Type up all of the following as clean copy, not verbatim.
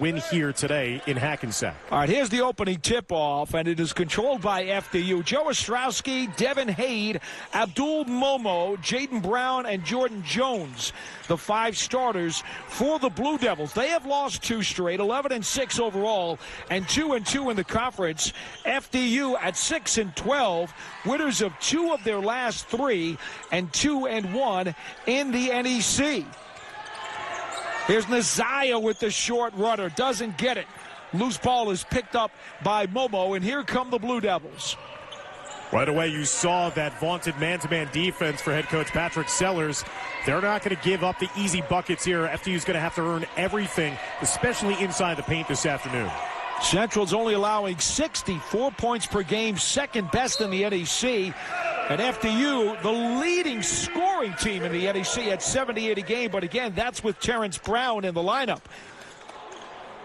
win here today in Hackensack. All right, here's the opening tip-off, and it is controlled by FDU. Joe Ostrowski, Devin Hade, Abdul Momo, Jayden Brown, and Jordan Jones, the 5 starters for the Blue Devils. They have lost 2 straight, 11-6 overall, and 2-2 in the conference. FDU at 6-12, winners of 2 of their last 3, and 2-1 in the NEC. Here's Naziah with the short runner. Doesn't get it. Loose ball is picked up by Momo, and here come the Blue Devils. Right away, you saw that vaunted man-to-man defense for head coach Patrick Sellers. They're not going to give up the easy buckets here. FDU's going to have to earn everything, especially inside the paint this afternoon. Central's only allowing 64 points per game, second best in the NEC. And FDU, the leading scoring team in the NEC at 78 a game. But again, that's with Terrence Brown in the lineup.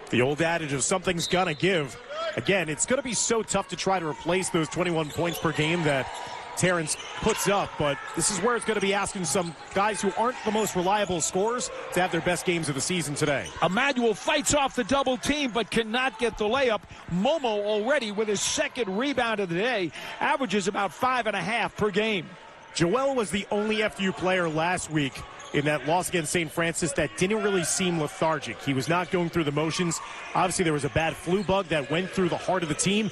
The old adage of something's gonna give. Again, it's going to be so tough to try to replace those 21 points per game that Terrence puts up, but this is where it's going to be asking some guys who aren't the most reliable scorers to have their best games of the season today. Emmanuel fights off the double team but cannot get the layup. Momo already with his second rebound of the day, averages about 5.5 per game. Joel was the only FDU player last week in that loss against St. Francis that didn't really seem lethargic. He was not going through the motions. Obviously, there was a bad flu bug that went through the heart of the team.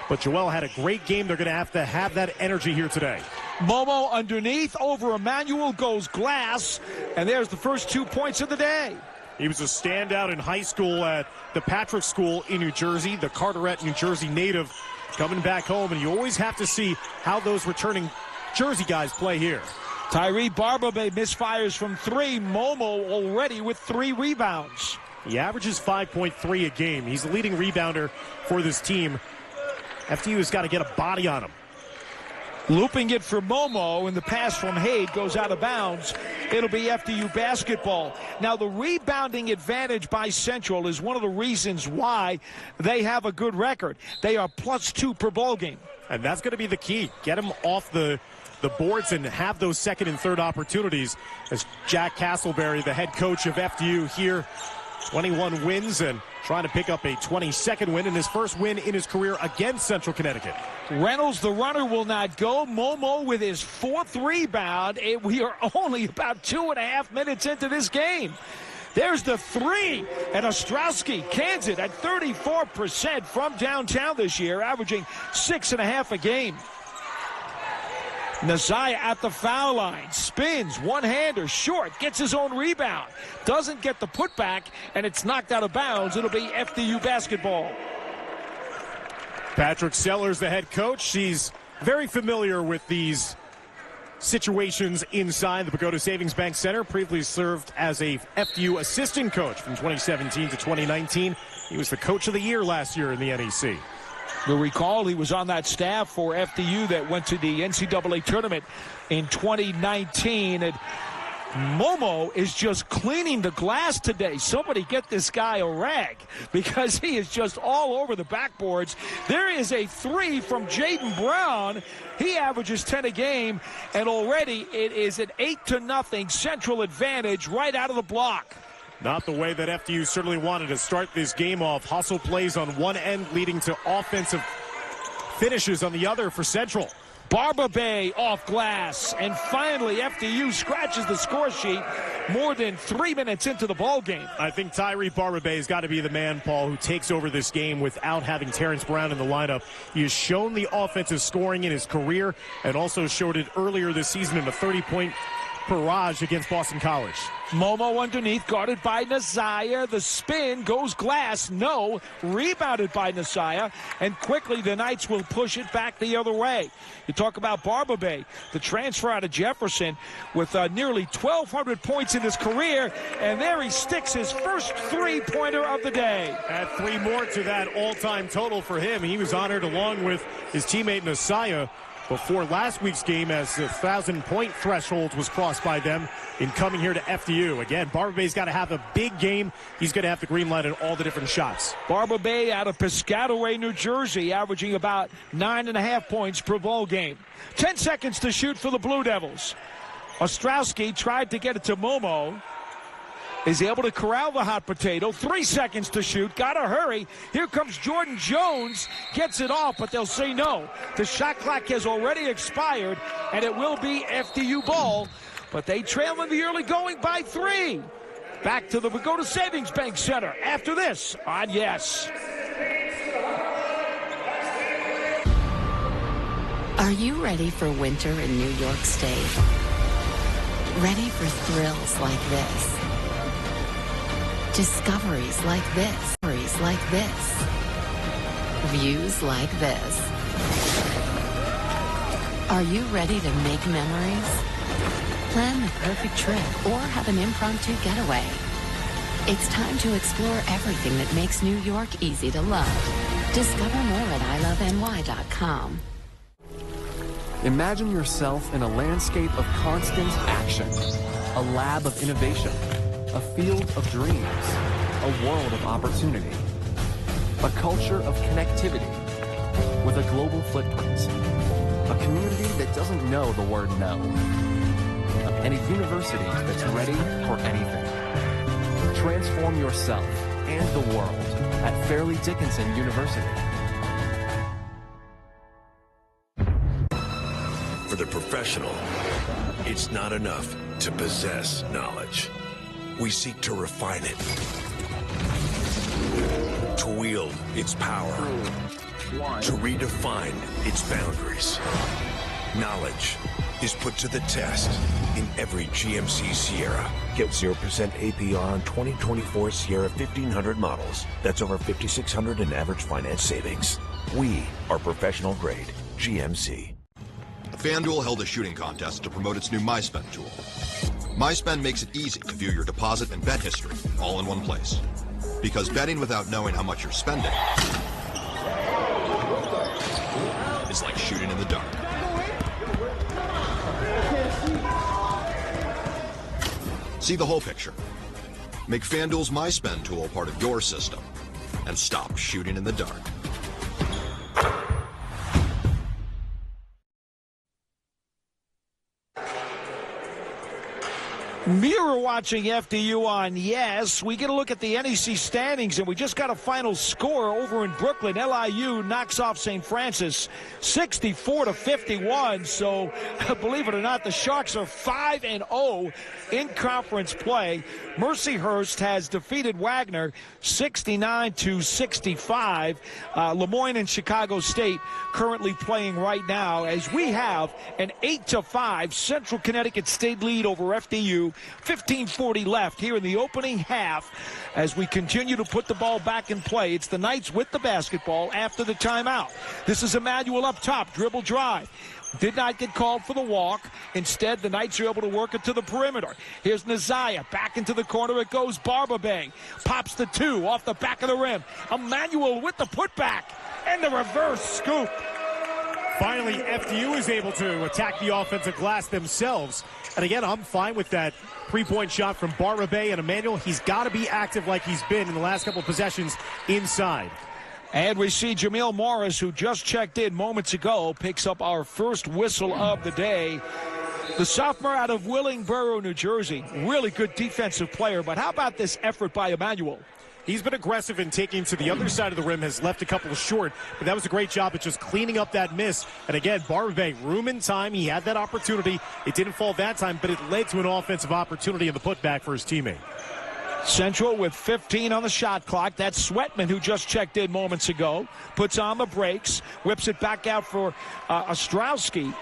But Joel had a great game. They're going to have that energy here today. Momo underneath over Emmanuel, goes glass, and there's the first 2 points of the day. He was a standout in high school at the Patrick School in New Jersey, the Carteret, New Jersey native, coming back home. And you always have to see how those returning Jersey guys play here. Tyree Barbabe misfires from 3. Momo already with 3 rebounds. He averages 5.3 a game. He's the leading rebounder for this team. FDU has got to get a body on him. Looping it for Momo, and the pass from Hade goes out of bounds. It'll be FDU basketball. Now, the rebounding advantage by Central is one of the reasons why they have a good record. They are +2 per ball game. And that's going to be the key. Get them off the boards and have those second and third opportunities. As Jack Castleberry, the head coach of FDU here, 21 wins and trying to pick up a 22nd win and his first win in his career against Central Connecticut. Reynolds, the runner, will not go. Momo with his 4th rebound. We are only about 2.5 minutes into this game. There's the 3, and Ostrowski cans it at 34% from downtown this year, averaging 6.5 a game. Naziah at the foul line, spins, one-hander, short, gets his own rebound, doesn't get the putback, and it's knocked out of bounds. It'll be FDU basketball. Patrick Sellers, the head coach, he's very familiar with these situations inside the Pagoda Savings Bank Center. Previously served as a FDU assistant coach from 2017 to 2019. He was the coach of the year last year in the NEC. You'll recall he was on that staff for FDU that went to the NCAA tournament in 2019. And Momo is just cleaning the glass today. Somebody get this guy a rag because he is just all over the backboards. There is a 3 from Jayden Brown. He averages 10 a game, and already it is an 8-0 Central advantage right out of the block. Not the way that FDU certainly wanted to start this game off. Hustle plays on one end leading to offensive finishes on the other for Central. Barbabe off glass, and finally FDU scratches the score sheet more than 3 minutes into the ball game. I think Tyree Barbabe has got to be the man, Paul, who takes over this game without having Terrence Brown in the lineup. He has shown the offensive scoring in his career and also showed it earlier this season in a 30-point barrage against Boston College. Momo underneath, guarded by Naziah. The spin goes glass. No. Rebounded by Naziah. And quickly the Knights will push it back the other way. You talk about Barbabe, the transfer out of Jefferson with nearly 1,200 points in his career. And there he sticks his first 3-pointer of the day. Add 3 more to that all-time total for him. He was honored along with his teammate Naziah before last week's game as the 1,000-point threshold was crossed by them in coming here to FDU. Again, Barbabe's got to have a big game. He's going to have the green light on all the different shots. Barbabe out of Piscataway, New Jersey, averaging about 9.5 points per ball game. 10 seconds to shoot for the Blue Devils. Ostrowski tried to get it to Momo. is able to corral the hot potato. 3 seconds to shoot. Gotta hurry. Here comes Jordan Jones. Gets it off, but they'll say no. The shot clock has already expired, and it will be FDU ball. But they trail in the early going by 3. Back to the Pagoda Savings Bank Center after this on Yes. Are you ready for winter in New York State? Ready for thrills like this? Discoveries like this? Views like this? Are you ready to make memories? Plan the perfect trip or have an impromptu getaway. It's time to explore everything that makes New York easy to love. Discover more at iloveny.com. Imagine yourself in a landscape of constant action, a lab of innovation, a field of dreams, a world of opportunity, a culture of connectivity with a global footprint, a community that doesn't know the word no, and a university that's ready for anything. Transform yourself and the world at Fairleigh Dickinson University. For the professional, it's not enough to possess knowledge. We seek to refine it, to wield its power, to redefine its boundaries. Knowledge is put to the test in every GMC Sierra. Get 0% APR on 2024 Sierra 1500 models. That's over $5,600 in average finance savings. We are professional grade GMC. FanDuel held a shooting contest to promote its new MySpend tool. MySpend makes it easy to view your deposit and bet history all in one place. Because betting without knowing how much you're spending is like shooting in the dark. See the whole picture. Make FanDuel's MySpend tool part of your system and stop shooting in the dark. Mirror watching FDU on Yes. We get a look at the NEC standings, and we just got a final score over in Brooklyn. LIU knocks off St. Francis 64-51. So, believe it or not, the Sharks are 5-0 in conference play. Mercyhurst has defeated Wagner 69-65. Lemoyne and Chicago State currently playing right now as we have an 8-5 Central Connecticut State lead over FDU. 15:40 left here in the opening half as we continue to put the ball back in play. It's the Knights with the basketball after the timeout. This is Emmanuel up top, dribble drive. Did not get called for the walk. Instead, the Knights are able to work it to the perimeter. Here's Naziah. Back into the corner it goes. Barbabay pops the 2 off the back of the rim. Emmanuel with the putback and the reverse scoop. Finally, FDU is able to attack the offensive glass themselves. And again, I'm fine with that three-point shot from Barbabay and Emmanuel. He's got to be active like he's been in the last couple of possessions inside. And we see Jameel Morris, who just checked in moments ago, picks up our first whistle of the day. The sophomore out of Willingboro, New Jersey. Really good defensive player. But how about this effort by Emmanuel? He's been aggressive in taking to the other side of the rim, has left a couple short, but that was a great job at just cleaning up that miss. And again, Barbabay, room and time. He had that opportunity. It didn't fall that time, but it led to an offensive opportunity in the putback for his teammate. Central with 15 on the shot clock. That's Sweatman, who just checked in moments ago. Puts on the brakes, whips it back out for Ostrowski.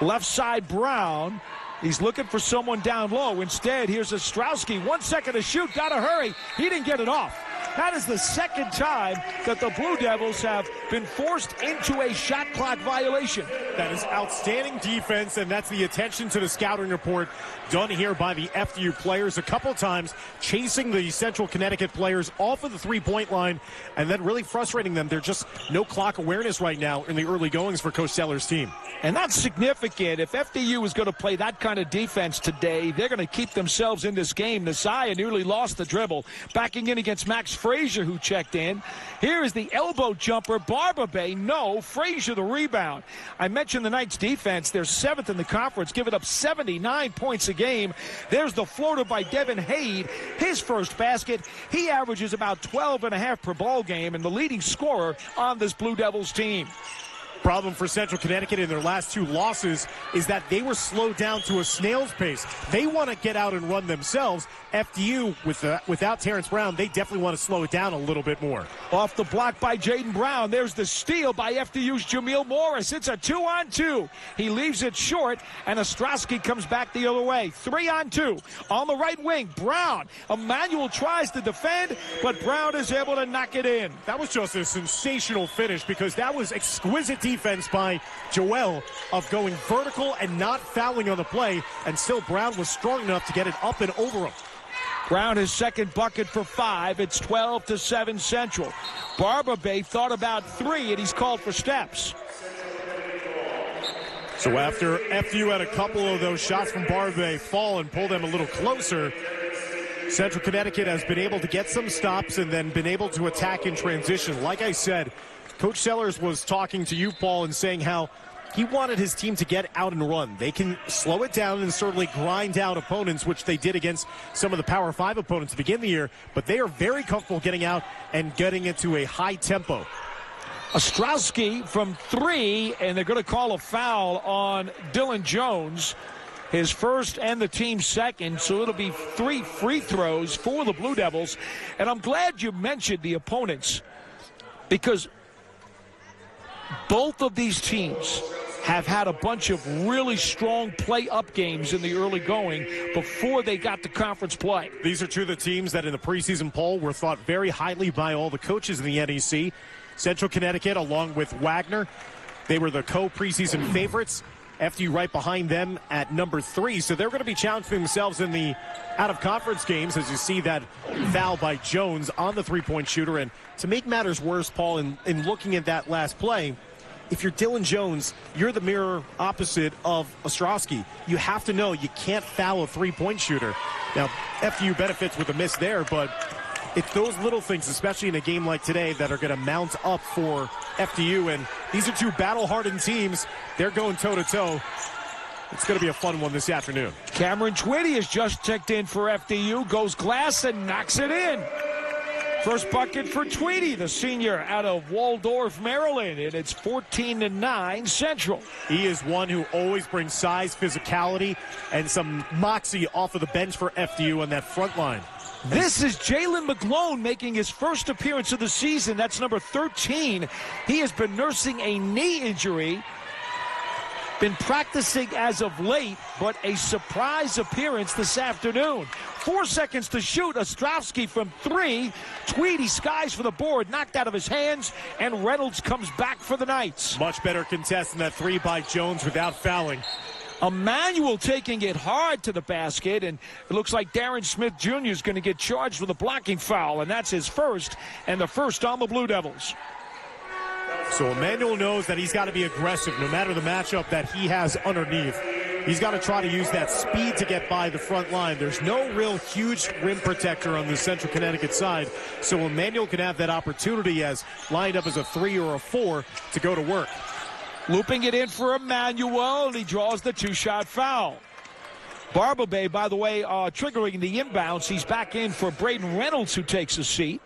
Left side, Brown. He's looking for someone down low. Instead, here's Ostrowski. 1 second to shoot. Gotta hurry. He didn't get it off. That is the second time that the Blue Devils have been forced into a shot clock violation. That is outstanding defense, and that's the attention to the scouting report done here by the FDU players. A couple times chasing the Central Connecticut players off of the three-point line and then really frustrating them. There's just no clock awareness right now in the early goings for Coach Seller's team. And that's significant. If FDU is going to play that kind of defense today, they're going to keep themselves in this game. Naziah nearly lost the dribble. Backing in against Max Frazier who checked in. Here is the elbow jumper. Barber no. Frazier the rebound. I mentioned the Knights defense. They're 7th in the conference, giving up 79 points a game. There's the floater by Devin Hade. His first basket. He averages about 12.5 per ball game and the leading scorer on this Blue Devils team. Problem for Central Connecticut in their last 2 losses is that they were slowed down to a snail's pace. They want to get out and run themselves. FDU, without Terrence Brown, they definitely want to slow it down a little bit more. Off the block by Jayden Brown. There's the steal by FDU's Jameel Morris. It's a 2-on-2. He leaves it short, and Ostrowski comes back the other way. 3-on-2. On the right wing, Brown. Emmanuel tries to defend, but Brown is able to knock it in. That was just a sensational finish because that was exquisite defense by Joel of going vertical and not fouling on the play, and still Brown was strong enough to get it up and over him. Brown his second bucket for 5. It's 12-7 Central. Barber thought about 3, and he's called for steps. So after FDU had a couple of those shots from Barber fall and pull them a little closer, Central Connecticut has been able to get some stops and then been able to attack in transition. Like I said, Coach Sellers was talking to you, Paul, and saying how he wanted his team to get out and run. They can slow it down and certainly grind out opponents, which they did against some of the Power 5 opponents to begin the year, but they are very comfortable getting out and getting into a high tempo. Ostrowski from 3, and they're going to call a foul on Dylan Jones. His first and the team's second, so it'll be 3 free throws for the Blue Devils. And I'm glad you mentioned the opponents, because both of these teams have had a bunch of really strong play-up games in the early going before they got to conference play. These are 2 of the teams that in the preseason poll were thought very highly by all the coaches in the NEC. Central Connecticut, along with Wagner, they were the co-preseason favorites. FDU right behind them at number 3. So they're going to be challenging themselves in the out-of-conference games, as you see that foul by Jones on the three-point shooter. And to make matters worse, Paul, in looking at that last play, if you're Dylan Jones, you're the mirror opposite of Ostrowski. You have to know you can't foul a three-point shooter. Now, FDU benefits with a miss there, but it's those little things, especially in a game like today, that are going to mount up for FDU. And these are 2 battle-hardened teams. They're going toe-to-toe. It's going to be a fun one this afternoon. Cameron Twitty has just checked in for FDU, goes glass and knocks it in. First bucket for Tweedy, the senior out of Waldorf, Maryland, and it's 14-9 Central. He is one who always brings size, physicality, and some moxie off of the bench for FDU on that front line. This is Jalen McGlone making his first appearance of the season. That's number 13. He has been nursing a knee injury, been practicing as of late, but a surprise appearance this afternoon. 4 seconds to shoot. Ostrowski from 3. Tweedy skies for the board, knocked out of his hands, and Reynolds comes back for the Knights. Much better contest than that 3 by Jones without fouling. Emmanuel taking it hard to the basket, and it looks like Darren Smith Jr. is going to get charged with a blocking foul, and that's his first, and the first on the Blue Devils. So Emmanuel knows that he's got to be aggressive no matter the matchup that he has underneath. He's got to try to use that speed to get by the front line. There's no real huge rim protector on the Central Connecticut side, so Emmanuel can have that opportunity as lined up as a 3 or a 4 to go to work. Looping it in for Emmanuel, and he draws the 2-shot foul. Barber, by the way, triggering the inbounds. He's back in for Braden Reynolds, who takes a seat.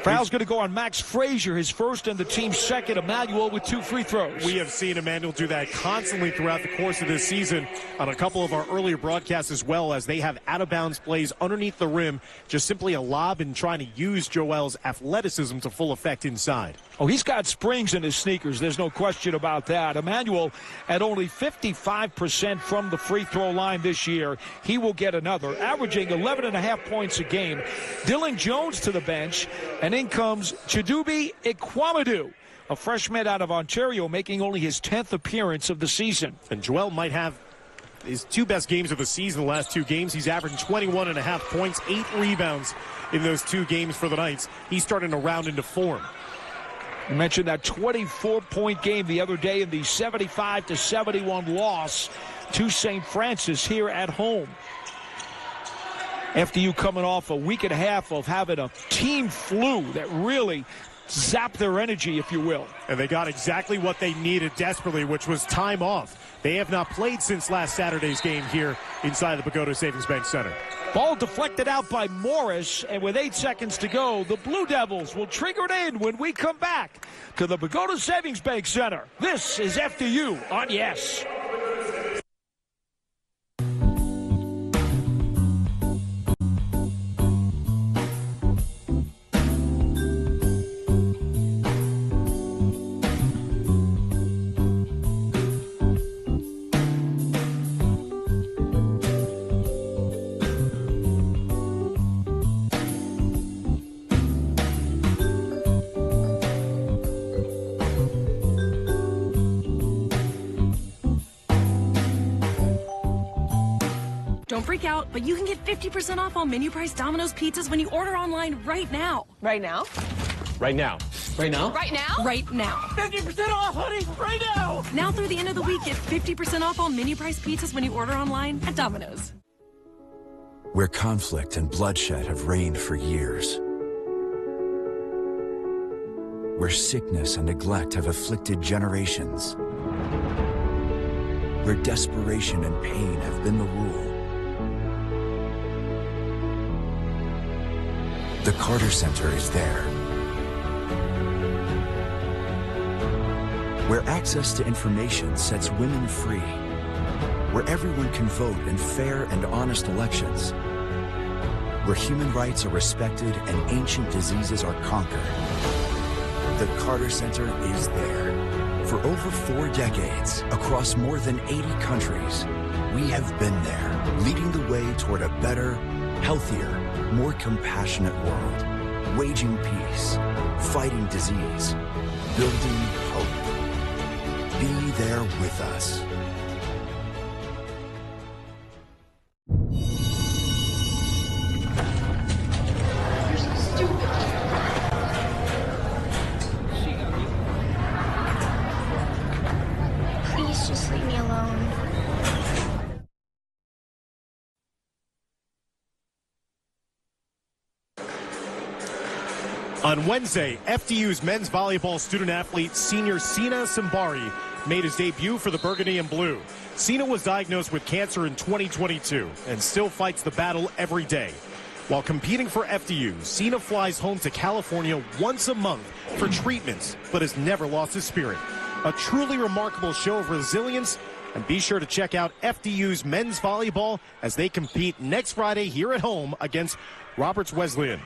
Foul's going to go on Max Frazier, his first and the team's second. Emmanuel with 2 free throws. We have seen Emmanuel do that constantly throughout the course of this season on a couple of our earlier broadcasts as well, as they have out-of-bounds plays underneath the rim, just simply a lob and trying to use Joel's athleticism to full effect inside. Oh, he's got springs in his sneakers. There's no question about that. Emmanuel at only 55% from the free throw line this year. He will get another, averaging 11.5 points a game. Dylan Jones to the bench, and in comes Chidubi Ikwamadu, a freshman out of Ontario, making only his 10th appearance of the season. And Joel might have his 2 best games of the season, the last 2 games. He's averaging 21.5 points, 8 rebounds in those 2 games for the Knights. He's starting to round into form. You mentioned that 24-point game the other day in the 75-71 loss to St. Francis here at home. FDU coming off a week and a half of having a team flu that really zapped their energy, if you will. And they got exactly what they needed desperately, which was time off. They have not played since last Saturday's game here inside the Pagoda Savings Bank Center. Ball deflected out by Morris, and with 8 seconds to go, the Blue Devils will trigger it in when we come back to the Pagoda Savings Bank Center. This is FDU on Yes. Don't freak out, but you can get 50% off all menu price Domino's pizzas when you order online right now. Right now? Right now. Right now? Right now? Right now. 50% off, honey, right now! Now through the end of the week, get 50% off all menu price pizzas when you order online at Domino's. Where conflict and bloodshed have reigned for years. Where sickness and neglect have afflicted generations. Where desperation and pain have been the rule. The Carter Center is there. Where access to information sets women free. Where everyone can vote in fair and honest elections. Where human rights are respected and ancient diseases are conquered. The Carter Center is there. For over 4 decades, across more than 80 countries, we have been there, leading the way toward a better, healthier, more compassionate world, waging peace, fighting disease, building hope. Be there with us. You're so stupid. Please just leave me alone. On Wednesday, FDU's men's volleyball student-athlete senior Sina Simbari made his debut for the Burgundy and Blue. Sina was diagnosed with cancer in 2022 and still fights the battle every day. While competing for FDU, Sina flies home to California once a month for treatments, but has never lost his spirit. A truly remarkable show of resilience, and be sure to check out FDU's men's volleyball as they compete next Friday here at home against Roberts Wesleyan.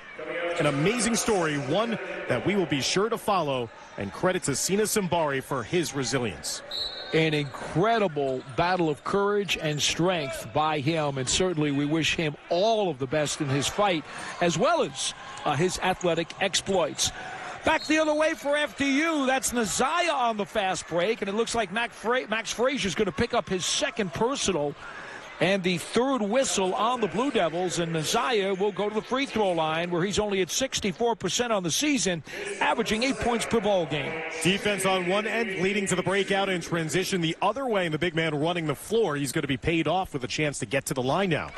An amazing story, one that we will be sure to follow, and credit to Sina Simbari for his resilience. An incredible battle of courage and strength by him, and certainly we wish him all of the best in his fight, as well as his athletic exploits. Back the other way for FDU, that's Nazaya on the fast break, and it looks like Max Frazier is going to pick up his second personal and the third whistle on the Blue Devils, and Nazaya will go to the free throw line where he's only at 64% on the season, averaging 8 points per ball game. Defense on one end leading to the breakout and transition the other way, and the big man running the floor. He's going to be paid off with a chance to get to the line now.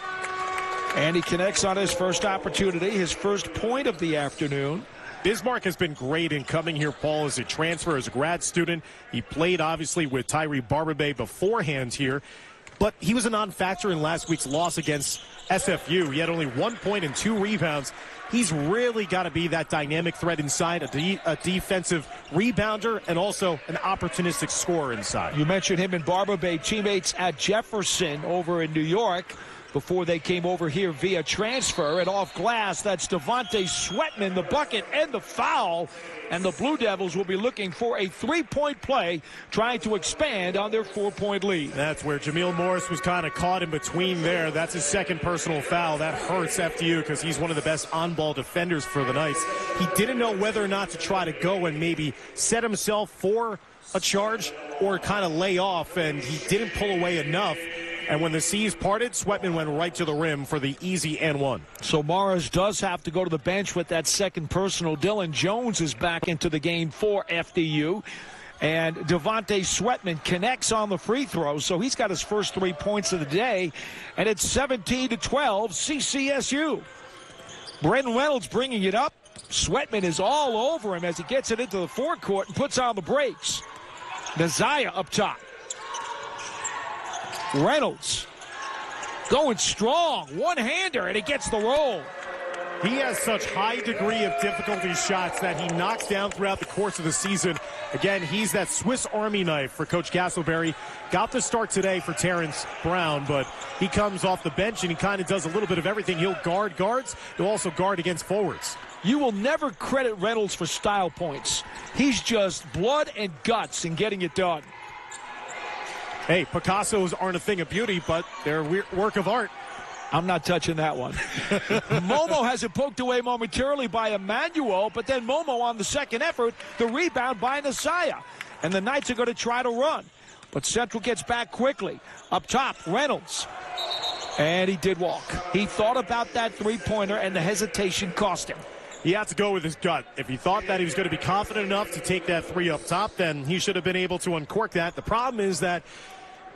And he connects on his first opportunity, his first point of the afternoon. Bismarck has been great in coming here, Paul, as a transfer, as a grad student. He played, obviously, with Tyree Barbabay beforehand here. But he was a non-factor in last week's loss against SFU. He had only 1 point and 2 rebounds. He's really got to be that dynamic threat inside, a defensive rebounder, and also an opportunistic scorer inside. You mentioned him and Barbabay, teammates at Jefferson over in New York before they came over here via transfer. And off glass, that's Devontae Sweatman, the bucket and the foul. And the Blue Devils will be looking for a 3-point play, trying to expand on their 4-point lead. That's where Jameel Morris was kind of caught in between there. That's his second personal foul. That hurts FDU because he's one of the best on-ball defenders for the Knights. He didn't know whether or not to try to go and maybe set himself for a charge or kind of lay off, and he didn't pull away enough. And when the seas parted, Sweatman went right to the rim for the easy and one. So Morris does have to go to the bench with that second personal. Dylan Jones is back into the game for FDU. And Devontae Sweatman connects on the free throw, so he's got his first 3 points of the day. And it's 17-12, CCSU. Brendan Reynolds bringing it up. Sweatman is all over him as he gets it into the forecourt and puts on the brakes. Nazaya up top. Reynolds going strong. One-hander, and he gets the roll. He has such high degree of difficulty shots that he knocks down throughout the course of the season. Again, he's that Swiss Army knife for Coach Castleberry. Got the start today for Terrence Brown, but he comes off the bench and he kind of does a little bit of everything. He'll guard guards. He'll also guard against forwards. You will never credit Reynolds for style points. He's just blood and guts in getting it done. Hey, Picassos aren't a thing of beauty, but they're a work of art. I'm not touching that one. Momo has it poked away momentarily by Emmanuel, but then Momo on the second effort, the rebound by Nasaya. And the Knights are going to try to run. But Central gets back quickly. Up top, Reynolds. And he did walk. He thought about that three-pointer, and the hesitation cost him. He had to go with his gut. If he thought that he was going to be confident enough to take that three up top, then he should have been able to uncork that. The problem is that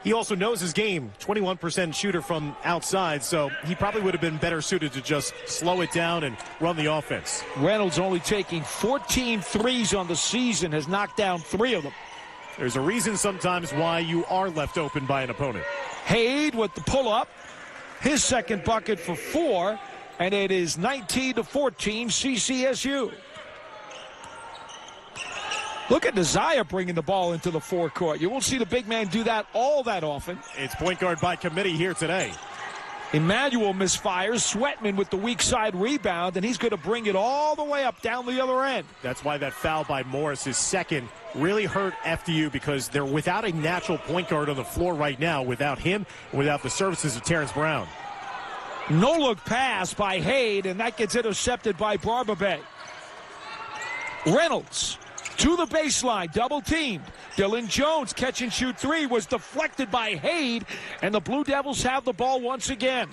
he also knows his game, 21% shooter from outside, so he probably would have been better suited to just slow it down and run the offense. Reynolds only taking 14 threes on the season, has knocked down 3 of them. There's a reason sometimes why you are left open by an opponent. Haid with the pull-up, his second bucket for 4, and it is 19-14 CCSU. Look at Nazaya bringing the ball into the forecourt. You won't see the big man do that all that often. It's point guard by committee here today. Emmanuel misfires. Sweatman with the weak side rebound, and he's going to bring it all the way up down the other end. That's why that foul by Morris, his second, really hurt FDU because they're without a natural point guard on the floor right now, without him, without the services of Terrence Brown. No-look pass by Haid, and that gets intercepted by Barber. Reynolds to the baseline, double-teamed. Dylan Jones, catch-and-shoot 3, was deflected by Haid, and the Blue Devils have the ball once again.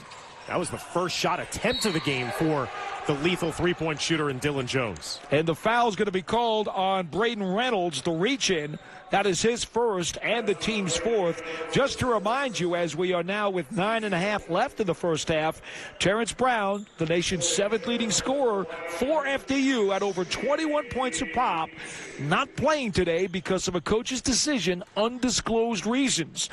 That was the first shot attempt of the game for the lethal three-point shooter in Dylan Jones. And the foul is going to be called on Braden Reynolds, the reach-in. That is his first and the team's 4th. Just to remind you, as we are now with 9.5 left in the first half, Terrence Brown, the nation's 7th leading scorer for FDU at over 21 points a pop, not playing today because of a coach's decision, undisclosed reasons.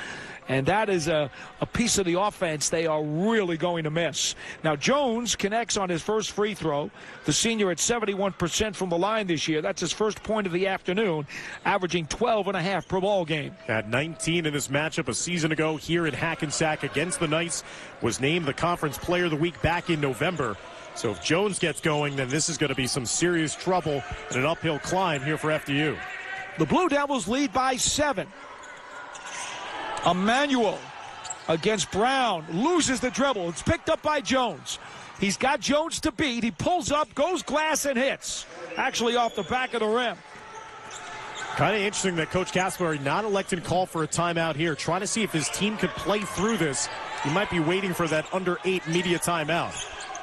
And that is a piece of the offense they are really going to miss. Now, Jones connects on his first free throw. The senior at 71% from the line this year. That's his first point of the afternoon, averaging 12.5 per ball game. At 19 in this matchup a season ago here in Hackensack against the Knights, was named the Conference Player of the Week back in November. So if Jones gets going, then this is going to be some serious trouble and an uphill climb here for FDU. The Blue Devils lead by 7. Emmanuel against Brown, loses the dribble. It's picked up by Jones. He's got Jones to beat. He pulls up, goes glass, and hits. Actually off the back of the rim. Kind of interesting that Coach Castleberry not elected call for a timeout here, trying to see if his team could play through this. He might be waiting for that under 8 media timeout.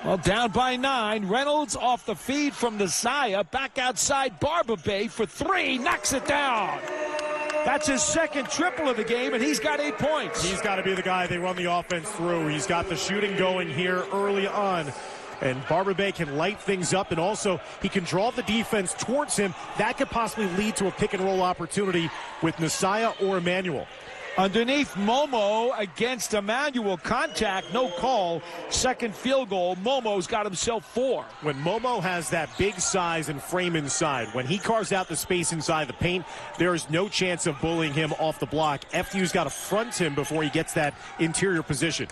Well, down by 9. Reynolds off the feed from Nazaya. Back outside Barber for 3. Knocks it down. That's his second triple of the game, and he's got 8 points. He's got to be the guy they run the offense through. He's got the shooting going here early on. And Barber can light things up, and also he can draw the defense towards him. That could possibly lead to a pick-and-roll opportunity with Nasaya or Emmanuel. Underneath Momo against Emmanuel, contact, no call. Second field goal, Momo's got himself 4. When Momo has that big size and frame inside, when he carves out the space inside the paint, there is no chance of bullying him off the block. FDU's got to front him before he gets that interior position.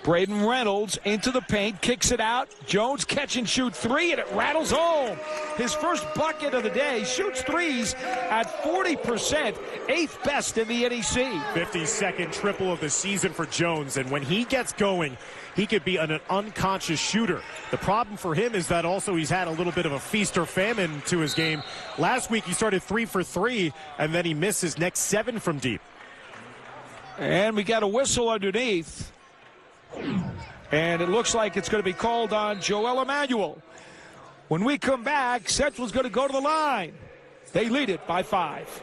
Braden Reynolds into the paint, kicks it out. Jones catch and shoot 3, and it rattles home. His first bucket of the day, shoots threes at 40%, 8th best in the NEC. 52nd triple of the season for Jones, and when he gets going, he could be an unconscious shooter. The problem for him is that also he's had a little bit of a feast or famine to his game. Last week he started 3 for 3, and then he missed his next 7 from deep. And we got a whistle underneath. And it looks like it's going to be called on Joel Emmanuel. When we come back, Central's going to go to the line. They lead it by 5.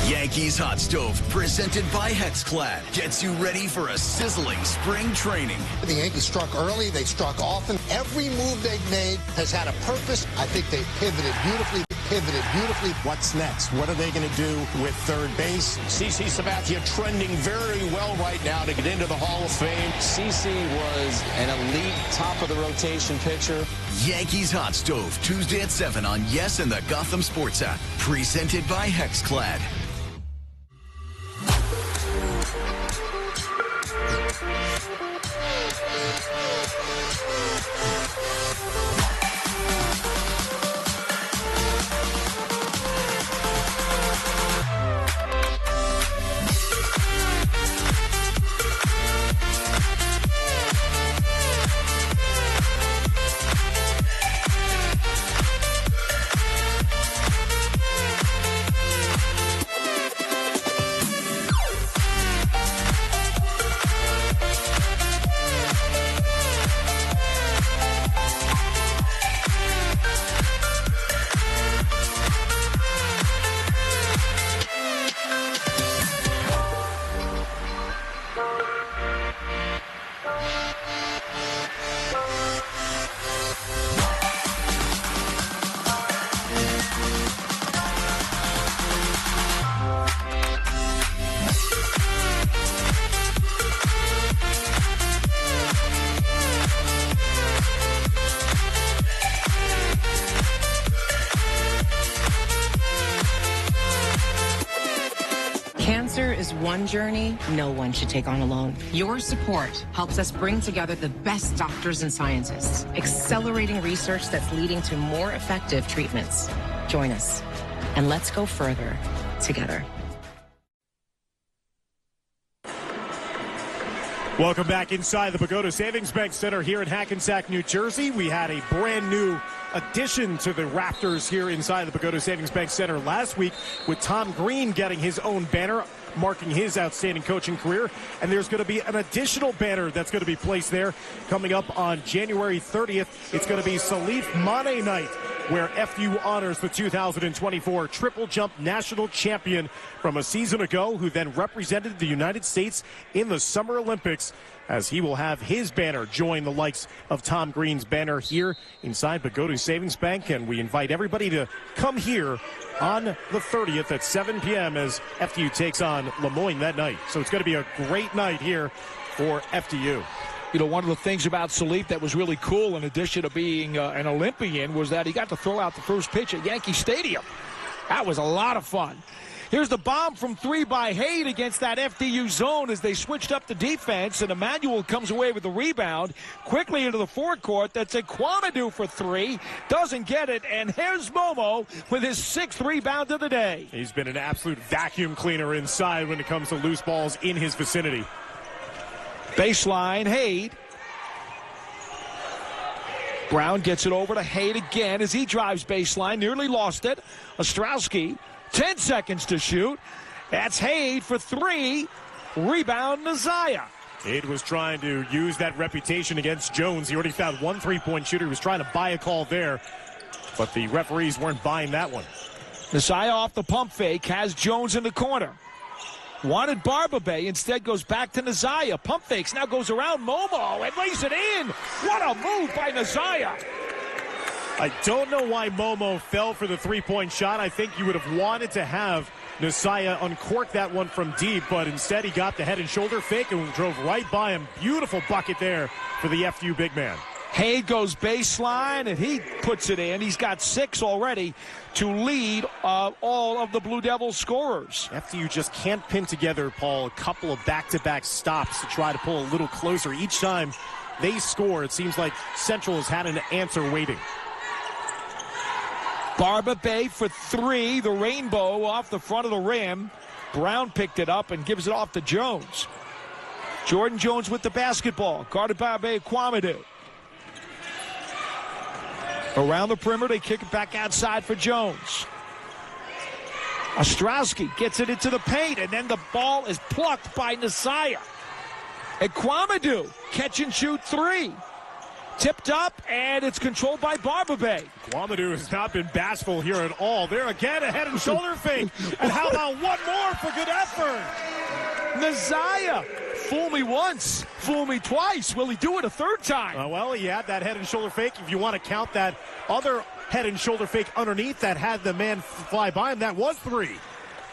Yankees Hot Stove, presented by Hexclad, gets you ready for a sizzling spring training. The Yankees struck early, they struck often. Every move they've made has had a purpose. I think they pivoted beautifully. What's next? What are they going to do with third base? CC Sabathia trending very well right now to get into the Hall of Fame. CC was an elite top-of-the-rotation pitcher. Yankees Hot Stove, Tuesday at 7 on Yes and the Gotham Sports app. Presented by Hexclad. Cancer is one journey no one should take on alone. Your support helps us bring together the best doctors and scientists, accelerating research that's leading to more effective treatments. Join us, and let's go further together. Welcome back inside the Pagoda Savings Bank Center here in Hackensack, New Jersey. We had a brand new addition to the Raptors here inside the Pagoda Savings Bank Center last week, with Tom Green getting his own banner marking his outstanding coaching career. And there's going to be an additional banner that's going to be placed there coming up on January 30th. It's going to be Salif Mane night, where FDU honors the 2024 triple jump national champion from a season ago, who then represented the United States in the Summer Olympics, as he will have his banner join the likes of Tom Green's banner here inside Pagoda Savings Bank. And we invite everybody to come here on the 30th at 7 p.m. as FDU takes on Lemoyne that night. So it's going to be a great night here for FDU. You know, one of the things about Salif that was really cool, in addition to being an Olympian, was that he got to throw out the first pitch at Yankee Stadium. That was a lot of fun. Here's the bomb from three by Haid against that FDU zone as they switched up the defense, and Emmanuel comes away with the rebound. Quickly into the forecourt, that's a Quamadou for three. Doesn't get it, and here's Momo with his sixth rebound of the day. He's been an absolute vacuum cleaner inside when it comes to loose balls in his vicinity. Baseline, Haid. Brown gets it over to Haid again as he drives baseline. Nearly lost it. Ostrowski, 10 seconds to shoot. That's Haid for three. Rebound, Nazaya. Haid was trying to use that reputation against Jones. He already found one three-point shooter. He was trying to buy a call there, but the referees weren't buying that one. Nazaya off the pump fake, has Jones in the corner. Wanted Barbabe, instead goes back to Nazaya. Pump fakes, now goes around Momo and lays it in. What a move by Nazaya. I don't know why Momo fell for the three-point shot. I think you would have wanted to have Nazaya uncork that one from deep, but instead he got the head and shoulder fake and drove right by him. Beautiful bucket there for the FDU big man. Haid goes baseline, and he puts it in. He's got 6 already to lead all of the Blue Devils scorers. FDU just can't pin together, Paul, a couple of back-to-back stops to try to pull a little closer. Each time they score, it seems like Central has had an answer waiting. Barbabe for three, the rainbow off the front of the rim. Brown picked it up and gives it off to Jones. Jordan Jones with the basketball, guarded by Quamadou. Around the perimeter, they kick it back outside for Jones. Ostrowski gets it into the paint, and then the ball is plucked by Nazaya. And Quamadou, catch and shoot three. Tipped up, and it's controlled by Barbabay. Kwamadou has not been bashful here at all. There again, a head and shoulder fake. And how about one more for good effort? Nazaya, fool me once, fool me twice. Will he do it a third time? Well, he had that head and shoulder fake. If you want to count that other head and shoulder fake underneath that had the man fly by him, that was 3.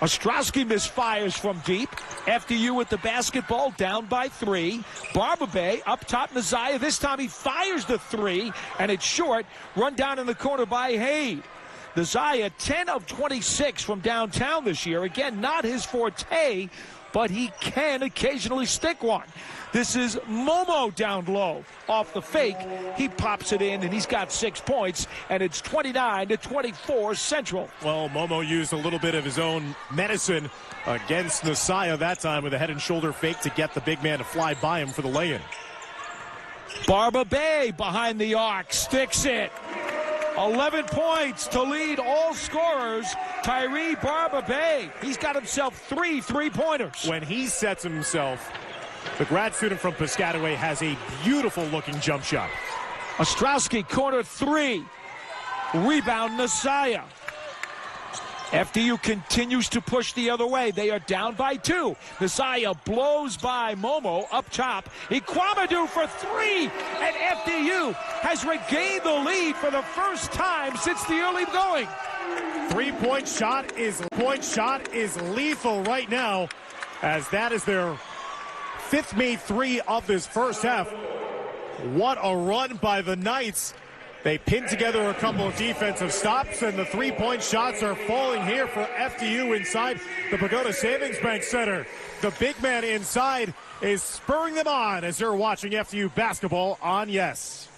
Ostrowski misfires from deep. FDU with the basketball, down by 3. Barbabay up top, Nazaya. This time he fires the 3, and it's short. Run down in the corner by Haid. Nazaya, 10 of 26 from downtown this year. Again, not his forte, but he can occasionally stick one. This is Momo down low off the fake. He pops it in, and he's got 6 points, and it's 29-24 Central. Well, Momo used a little bit of his own medicine against Nazaya that time with a head and shoulder fake to get the big man to fly by him for the lay-in. Barbabay behind the arc, sticks it. 11 points to lead all scorers. Tyree Barbabay. He's got himself 3 3-pointers. When he sets himself, the grad student from Piscataway has a beautiful-looking jump shot. Ostrowski, corner 3. Rebound, Nazaya. FDU continues to push the other way. They are down by 2. Nazaya blows by Momo up top. Kwamadou for 3. And FDU has regained the lead for the first time since the early going. Three-point shot is lethal right now, as that is their 5th made 3 of this first half. What a run by the Knights. They pinned together a couple of defensive stops, and the three-point shots are falling here for FDU inside the Pagoda Savings Bank Center. The big man inside is spurring them on as they're watching FDU basketball on Yes.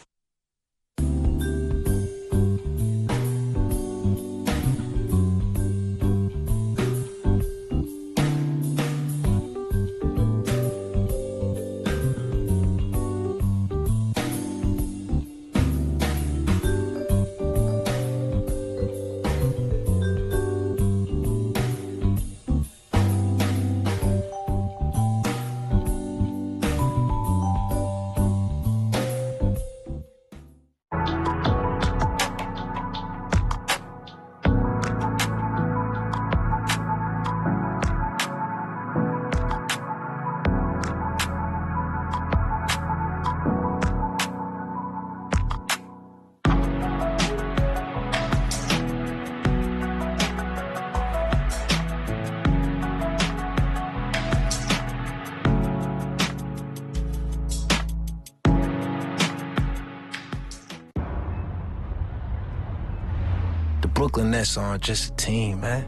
Brooklyn Nets aren't just a team, man.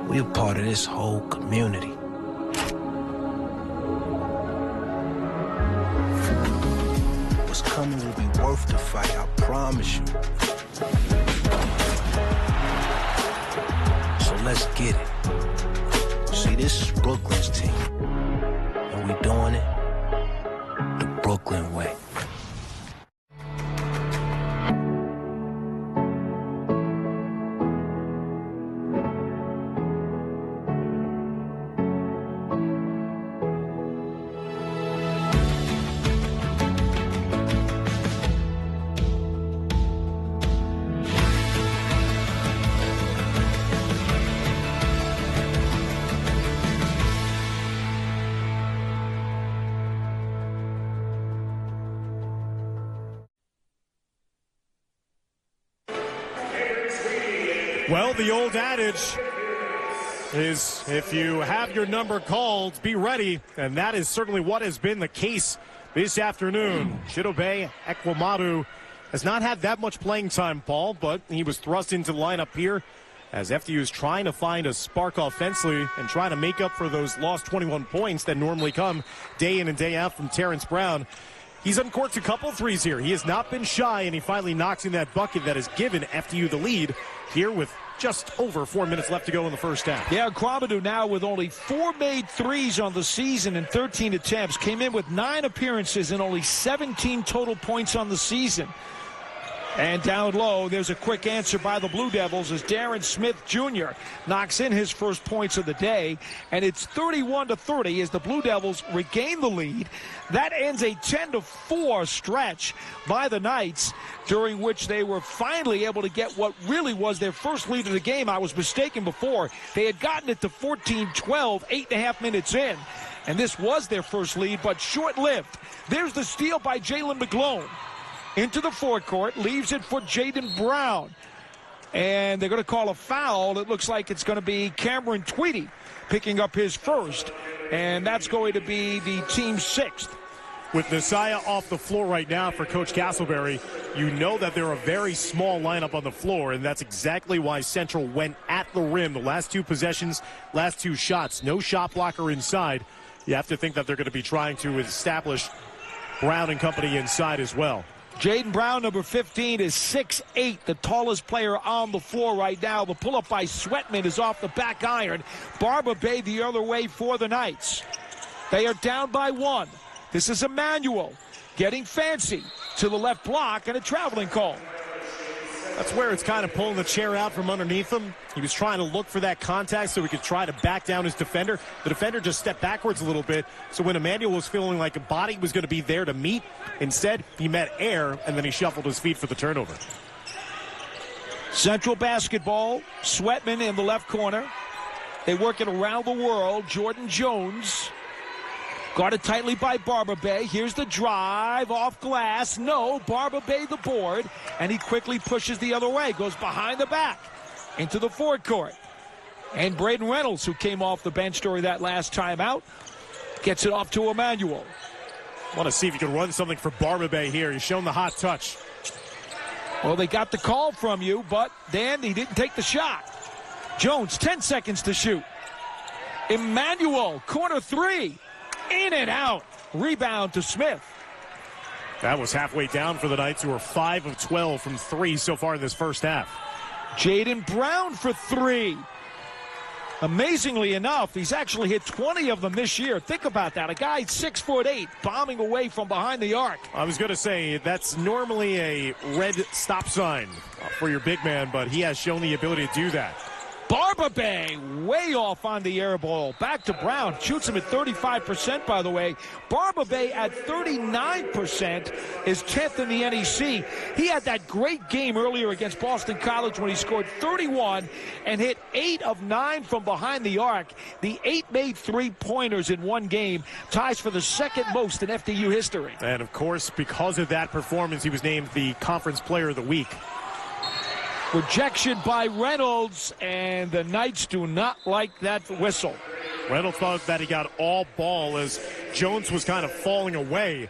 We're part of this whole community. What's coming will be worth the fight, I promise you. So let's get it. See, this is Brooklyn's team. And we doing it the Brooklyn way. Well, the old adage is if you have your number called, be ready. And that is certainly what has been the case this afternoon. Chidobe Ekwamadu has not had that much playing time, Paul, but he was thrust into the lineup here as FDU is trying to find a spark offensively and trying to make up for those lost 21 points that normally come day in and day out from Terrence Brown. He's uncorked a couple threes here. He has not been shy, and he finally knocks in that bucket that has given FDU the lead here with just over 4 minutes left to go in the first half. Yeah, Kwamadou now with only 4 made threes on the season and 13 attempts. Came in with 9 appearances and only 17 total points on the season. And down low, there's a quick answer by the Blue Devils as Darren Smith Jr. knocks in his first points of the day. And it's 31-30 as the Blue Devils regain the lead. That ends a 10-4 stretch by the Knights, during which they were finally able to get what really was their first lead of the game. I was mistaken before. They had gotten it to 14-12, 8.5 minutes in. And this was their first lead, but short-lived. There's the steal by Jalen McGlone. Into the forecourt, leaves it for Jayden Brown. And they're going to call a foul. It looks like it's going to be Cameron Tweedy picking up his first. And that's going to be the team's sixth. With Nasaya off the floor right now for Coach Castleberry, you know that they're a very small lineup on the floor, and that's exactly why Central went at the rim. The last two possessions, last two shots, no shot blocker inside. You have to think that they're going to be trying to establish Brown and company inside as well. Jayden Brown, number 15, is 6'8", the tallest player on the floor right now. The pull-up by Sweatman is off the back iron. Barber Bay the other way for the Knights. They are down by one. This is Emmanuel getting fancy to the left block and a traveling call. That's where it's kind of pulling the chair out from underneath him. He was trying to look for that contact so he could try to back down his defender. The defender just stepped backwards a little bit. So when Emmanuel was feeling like a body was going to be there to meet, instead he met air, and then he shuffled his feet for the turnover. Central basketball, Sweatman in the left corner. They work it around the world. Jordan Jones guarded tightly by Barber Bay. Here's the drive off glass. No, Barber Bay the board. And he quickly pushes the other way. Goes behind the back into the forecourt. And Braden Reynolds, who came off the bench during that last timeout, gets it off to Emmanuel. Want to see if you can run something for Barber Bay here. He's shown the hot touch. Well, they got the call from you, but Dan, he didn't take the shot. Jones, 10 seconds to shoot. Emmanuel, corner three. In and out. Rebound to Smith. That was halfway down for the Knights, who are 5 of 12 from three so far in this first half. Jayden Brown for three. Amazingly enough, he's actually hit 20 of them this year. Think about that. A guy 6'8", bombing away from behind the arc. I was going to say, that's normally a red stop sign for your big man, but he has shown the ability to do that. Barber Bay way off on the air ball. Back to Brown. Shoots him at 35%, by the way. Barber Bay at 39% is 10th in the NEC. He had that great game earlier against Boston College when he scored 31 and hit 8 of 9 from behind the arc. The 8 made three-pointers in one game. Ties for the second most in FDU history. And, of course, because of that performance, he was named the Conference Player of the Week. Rejection by Reynolds, and the Knights do not like that whistle. Reynolds thought that he got all ball as Jones was kind of falling away.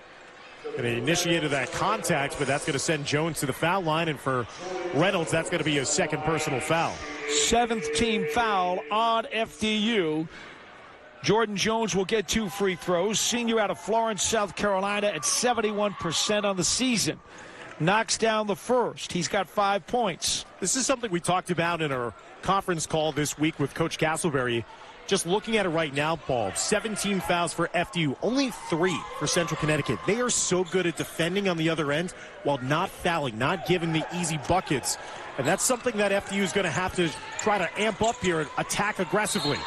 And he initiated that contact, but that's going to send Jones to the foul line. And for Reynolds, that's going to be his second personal foul. 7th team foul on FDU. Jordan Jones will get 2 free throws. Senior out of Florence, South Carolina at 71% on the season. Knocks down the first. He's got 5 points. This is something we talked about in our conference call this week with Coach Castleberry. Just looking at it right now, Paul, 17 fouls for FDU, only 3 for Central Connecticut. They are so good at defending on the other end while not fouling, not giving the easy buckets. And that's something that FDU is going to have to try to amp up here and attack aggressively.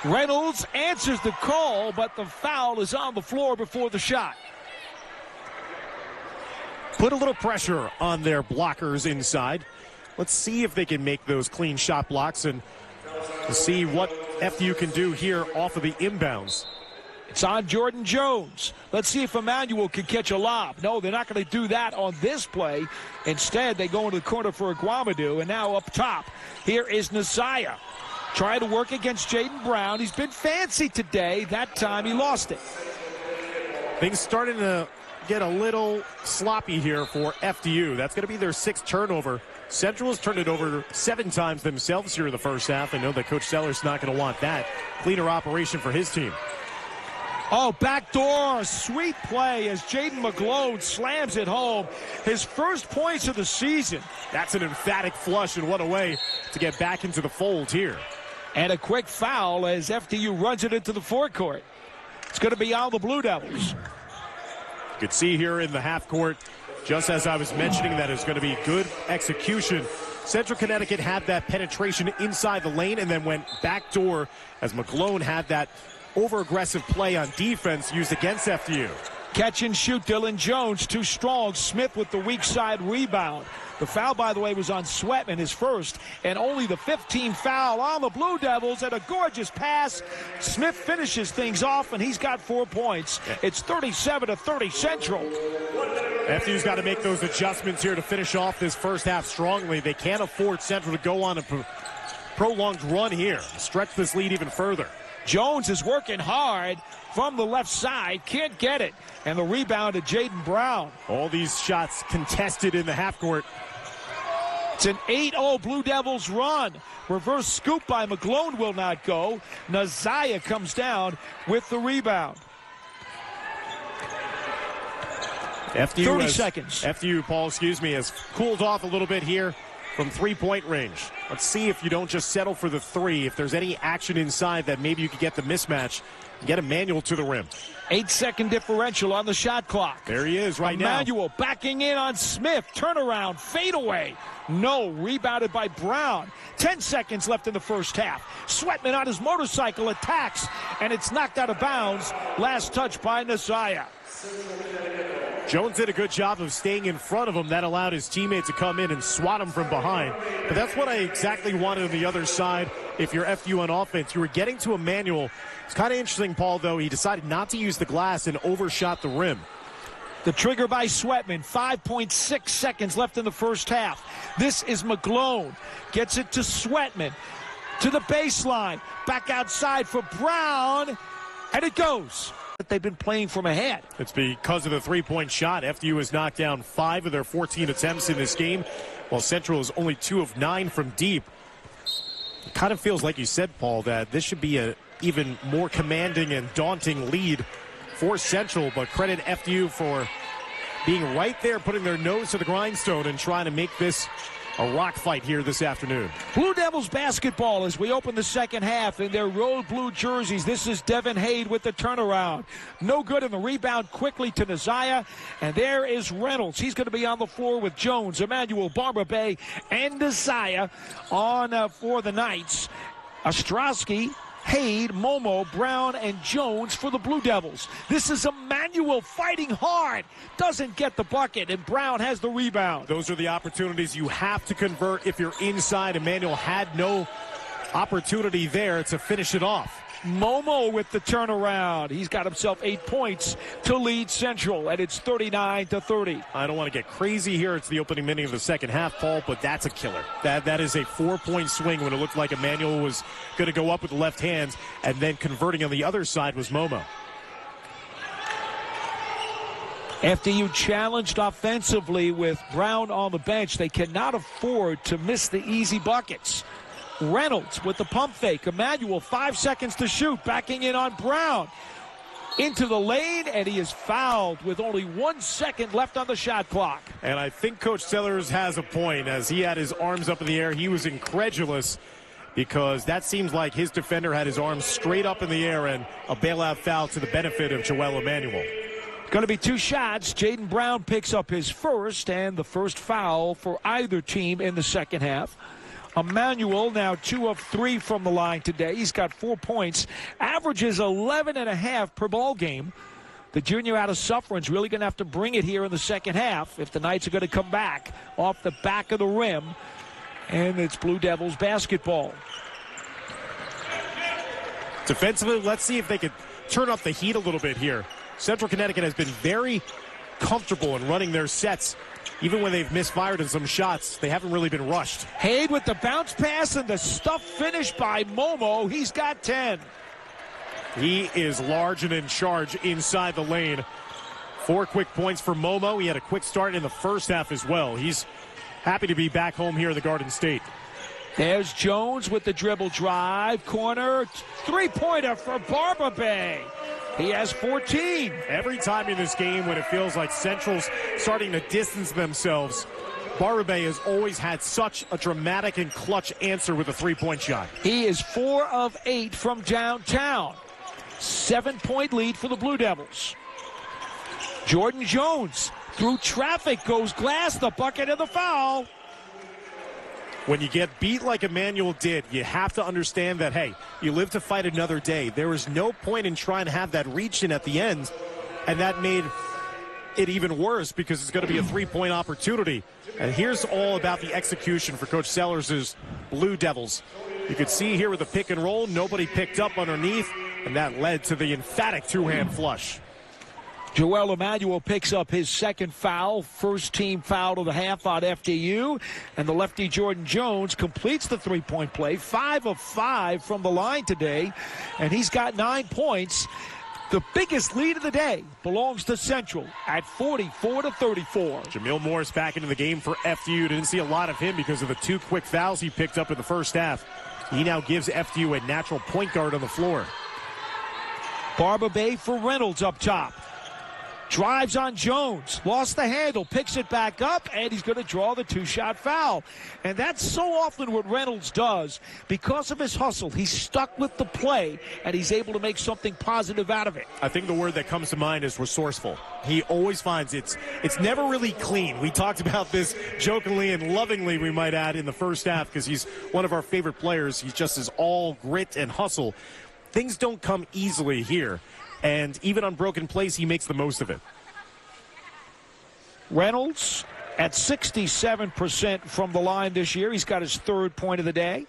Reynolds answers the call, but the foul is on the floor before the shot. Put a little pressure on their blockers inside. Let's see if they can make those clean shot blocks and see what FDU can do here off of the inbounds. It's on Jordan Jones. Let's see if Emmanuel can catch a lob. No, they're not going to do that on this play. Instead, they go into the corner for Aguamadou, and now up top, here is Nasaya. Trying to work against Jayden Brown. He's been fancy today. That time he lost it. Things starting to get a little sloppy here for FDU. That's going to be their 6th turnover. Central has turned it over 7 times themselves here in the first half. I know that Coach Seller's not going to want that. Cleaner operation for his team. Oh, backdoor, sweet play as Jayden McGlone slams it home. His first points of the season. That's an emphatic flush, and what a way to get back into the fold here. And a quick foul as FDU runs it into the forecourt. It's going to be on the Blue Devils. You could see here in the half court, Just as I was mentioning, that is going to be good execution. Central Connecticut had that penetration inside the lane and then went backdoor as McGlone had that over-aggressive play on defense used against FDU. Catch and shoot, Dylan Jones, too strong. Smith with the weak side rebound. The foul, by the way, was on Sweatman, his first, and only the 15th foul on the Blue Devils, and a gorgeous pass. Smith finishes things off, and he's got 4 points. It's 37-30 Central. FDU's got to make those adjustments here to finish off this first half strongly. They can't afford Central to go on a prolonged run here, stretch this lead even further. Jones is working hard from the left side, can't get it, and the rebound to Jayden Brown. All these shots contested in the half court. It's an 8-0 Blue Devils run. Reverse scoop by McGlone will not go. Nazaya comes down with the rebound. FDU 30 seconds. FDU, Paul, has cooled off a little bit here from three-point range. Let's see if you don't just settle for the three. If there's any action inside that maybe you could get the mismatch, get Emmanuel to the rim. 8-second differential on the shot clock. There he is right now. Emmanuel backing in on Smith. Turnaround, fadeaway. No, rebounded by Brown. 10 seconds left in the first half. Sweatman on his motorcycle attacks, and it's knocked out of bounds. Last touch by Nazaya. Jones did a good job of staying in front of him. That allowed his teammate to come in and swat him from behind. But that's what I exactly wanted on the other side. If you're FDU on offense, you were getting to Emmanuel. It's kind of interesting, Paul, though. He decided not to use the glass and overshot the rim. The trigger by Sweatman. 5.6 seconds left in the first half. This is McGlone. Gets it to Sweatman. To the baseline. Back outside for Brown. And it goes. They've been playing from ahead. It's because of the three-point shot. FDU has knocked down 5 of their 14 attempts in this game, while Central is only 2 of 9 from deep. It kind of feels like you said, Paul, that this should be an even more commanding and daunting lead for Central, but credit FDU for being right there, putting their nose to the grindstone and trying to make this a rock fight here this afternoon. Blue Devils basketball as we open the second half in their road blue jerseys. This is Devin Hade with the turnaround. No good in the rebound quickly to Nazaya. And there is Reynolds. He's going to be on the floor with Jones, Emmanuel, Barbabay, and Nazaya on for the Knights. Ostrowski, Hade, Momo, Brown, and Jones for the Blue Devils. This is Emmanuel fighting hard. Doesn't get the bucket, and Brown has the rebound. Those are the opportunities you have to convert if you're inside. Emmanuel had no opportunity there to finish it off. Momo with the turnaround. He's got himself 8 points to lead Central, and it's 39-30. I don't want to get crazy here. It's the opening minute of the second half, Paul, but that's a killer. That is a 4-point swing when it looked like Emmanuel was going to go up with the left hands, and then converting on the other side was Momo. FDU challenged offensively with Brown on the bench. They cannot afford to miss the easy buckets. Reynolds with the pump fake. Emmanuel, 5 seconds to shoot. Backing in on Brown. Into the lane, and he is fouled with only 1 second left on the shot clock. And I think Coach Sellers has a point. As he had his arms up in the air, he was incredulous because that seems like his defender had his arms straight up in the air, and a bailout foul to the benefit of Joel Emmanuel. Going to be 2 shots. Jayden Brown picks up his first, and the first foul for either team in the second half. Emmanuel now 2 of 3 from the line today. He's got 4 points, averages 11.5 per ball game. The junior out of Suffern's really going to have to bring it here in the second half if the Knights are going to come back off the back of the rim. And it's Blue Devils basketball. Defensively, let's see if they could turn up the heat a little bit here. Central Connecticut has been very comfortable in running their sets. Even when they've misfired in some shots, they haven't really been rushed. Hade with the bounce pass and the stuff finish by Momo. He's got 10. He is large and in charge inside the lane. 4 quick points for Momo. He had a quick start in the first half as well. He's happy to be back home here in the Garden State. There's Jones with the dribble drive. Corner, 3-pointer for Barbabay. He has 14. Every time in this game when it feels like Central's starting to distance themselves, Barbabay has always had such a dramatic and clutch answer with a 3-point shot. He is 4 of 8 from downtown. 7-point lead for the Blue Devils. Jordan Jones Through traffic goes Glass, the bucket and the foul. When you get beat like Emmanuel did, you have to understand that, hey, you live to fight another day. There is no point in trying to have that reach in at the end, and that made it even worse because it's going to be a three-point opportunity. And here's all about the execution for Coach Sellers' Blue Devils. You could see here with the pick and roll, nobody picked up underneath, and that led to the emphatic two-hand flush. Joel Emmanuel picks up his second foul, first team foul of the half on FDU, and the lefty Jordan Jones completes the three-point play, 5 of 5 from the line today, and he's got 9 points. The biggest lead of the day belongs to Central at 44-34. Jamil Morris back into the game for FDU. Didn't see a lot of him because of the 2 quick fouls he picked up in the first half. He now gives FDU a natural point guard on the floor. Barber Bay for Reynolds up top. Drives on Jones, lost the handle, picks it back up, and he's going to draw the 2-shot foul. And that's so often what Reynolds does. Because of his hustle, he's stuck with the play, and he's able to make something positive out of it. I think the word that comes to mind is resourceful. He always finds it's never really clean. We talked about this jokingly and lovingly, we might add, in the first half because he's one of our favorite players. He just is all grit and hustle. Things don't come easily here. And even on broken plays, he makes the most of it. Reynolds at 67% from the line this year. He's got his 3rd point of the day,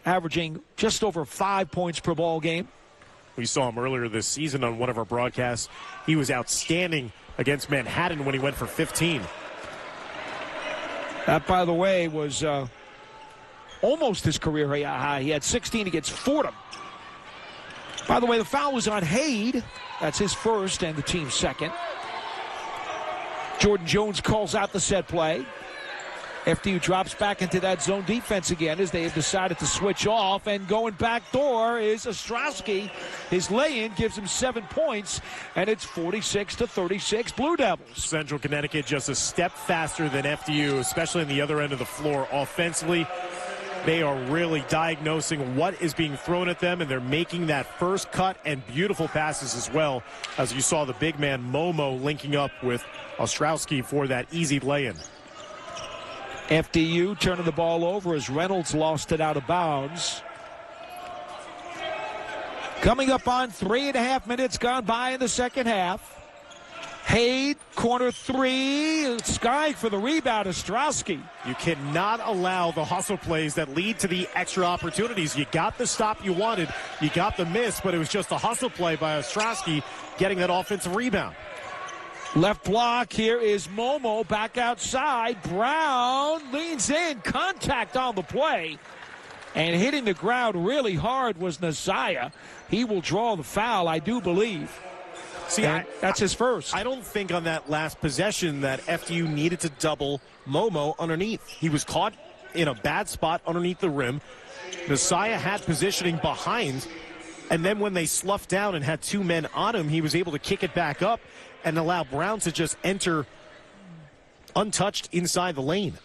averaging just over 5 points per ball game. We saw him earlier this season on one of our broadcasts. He was outstanding against Manhattan when he went for 15. That, by the way, was almost his career high. He had 16 against Fordham. By the way, the foul was on Haid. That's his first and the team's second. Jordan Jones calls out the set play. FDU drops back into that zone defense again as they have decided to switch off. And going back door is Ostrowski. His lay-in gives him 7 points, and it's 46-36 Blue Devils. Central Connecticut just a step faster than FDU, especially on the other end of the floor offensively. They are really diagnosing what is being thrown at them, and they're making that first cut and beautiful passes as well, as you saw the big man Momo linking up with Ostrowski for that easy lay-in. FDU turning the ball over as Reynolds lost it out of bounds. Coming up on 3.5 minutes gone by in the second half. Haid, corner 3, Sky for the rebound, Ostrowski. You cannot allow the hustle plays that lead to the extra opportunities. You got the stop you wanted, you got the miss, but it was just a hustle play by Ostrowski getting that offensive rebound. Left block, here is Momo back outside. Brown leans in, contact on the play. And hitting the ground really hard was Nasiah. He will draw the foul, I do believe. See, that's his first. I don't think on that last possession that FDU needed to double Momo underneath. He was caught in a bad spot underneath the rim. Nasiah had positioning behind, and then when they sloughed down and had 2 men on him, he was able to kick it back up and allow Brown to just enter untouched inside the lane.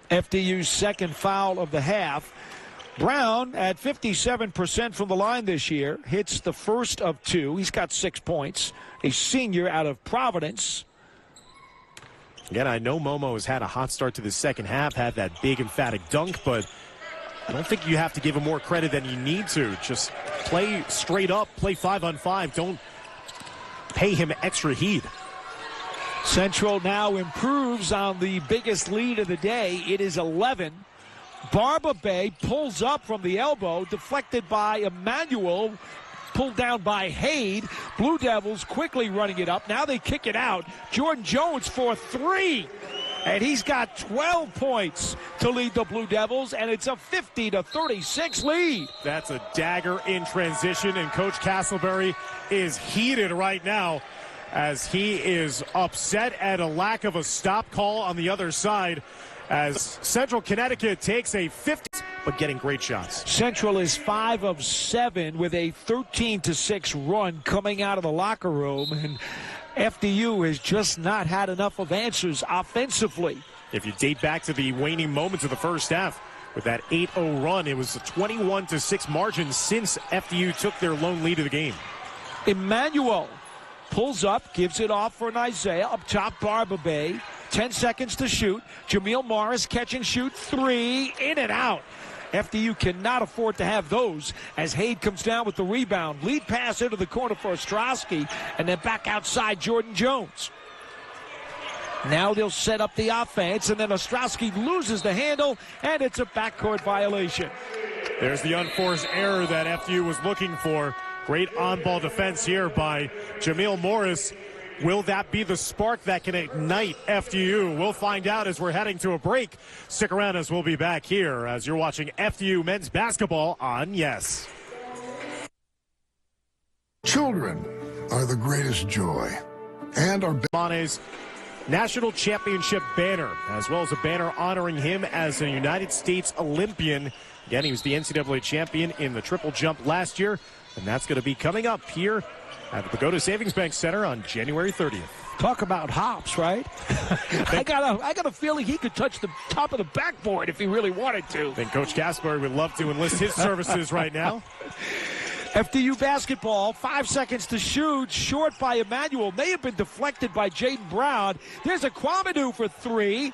FDU's second foul of the half. Brown at 57% from the line this year, hits the first of 2. He's got 6 points. A senior out of Providence. Again, I know Momo has had a hot start to the second half, had that big emphatic dunk, but I don't think you have to give him more credit than you need to. Just play straight up, play 5-on-5. Don't pay him extra heed. Central now improves on the biggest lead of the day. It is 11. Barber Bay pulls up from the elbow, deflected by Emmanuel, pulled down by Haid. Blue Devils quickly running it up. Now they kick it out. Jordan Jones for 3. And he's got 12 points to lead the Blue Devils, and it's a 50-36 lead. That's a dagger in transition, and Coach Castleberry is heated right now as he is upset at a lack of a stop call on the other side, as Central Connecticut takes a 50, but getting great shots. Central is 5 of 7 with a 13-6 run coming out of the locker room, and FDU has just not had enough of answers offensively. If you date back to the waning moments of the first half, with that 8-0 run, it was a 21-6 margin since FDU took their lone lead of the game. Emmanuel pulls up, gives it off for an Isaiah. Up top, Barber. 10 seconds to shoot. Jameel Morris catch and shoot 3. In and out. FDU cannot afford to have those as Haid comes down with the rebound. Lead pass into the corner for Ostrowski, and then back outside Jordan Jones. Now they'll set up the offense, and then Ostrowski loses the handle, and it's a backcourt violation. There's the unforced error that FDU was looking for. Great on-ball defense here by Jameel Morris. Will that be the spark that can ignite FDU? We'll find out as we're heading to a break. Stick around as we'll be back here as you're watching FDU men's basketball on Yes. Children are the greatest joy. And our Mane's national championship banner, as well as a banner honoring him as a United States Olympian. Again, he was the NCAA champion in the triple jump last year, and that's going to be coming up here at the Pagoda Savings Bank Center on January 30th. Talk about hops, right? I got a feeling he could touch the top of the backboard if he really wanted to. I think Coach Casper would love to enlist his services right now. FDU basketball, 5 seconds to shoot. Short by Emmanuel. May have been deflected by Jayden Brown. There's a Kwamadu for 3.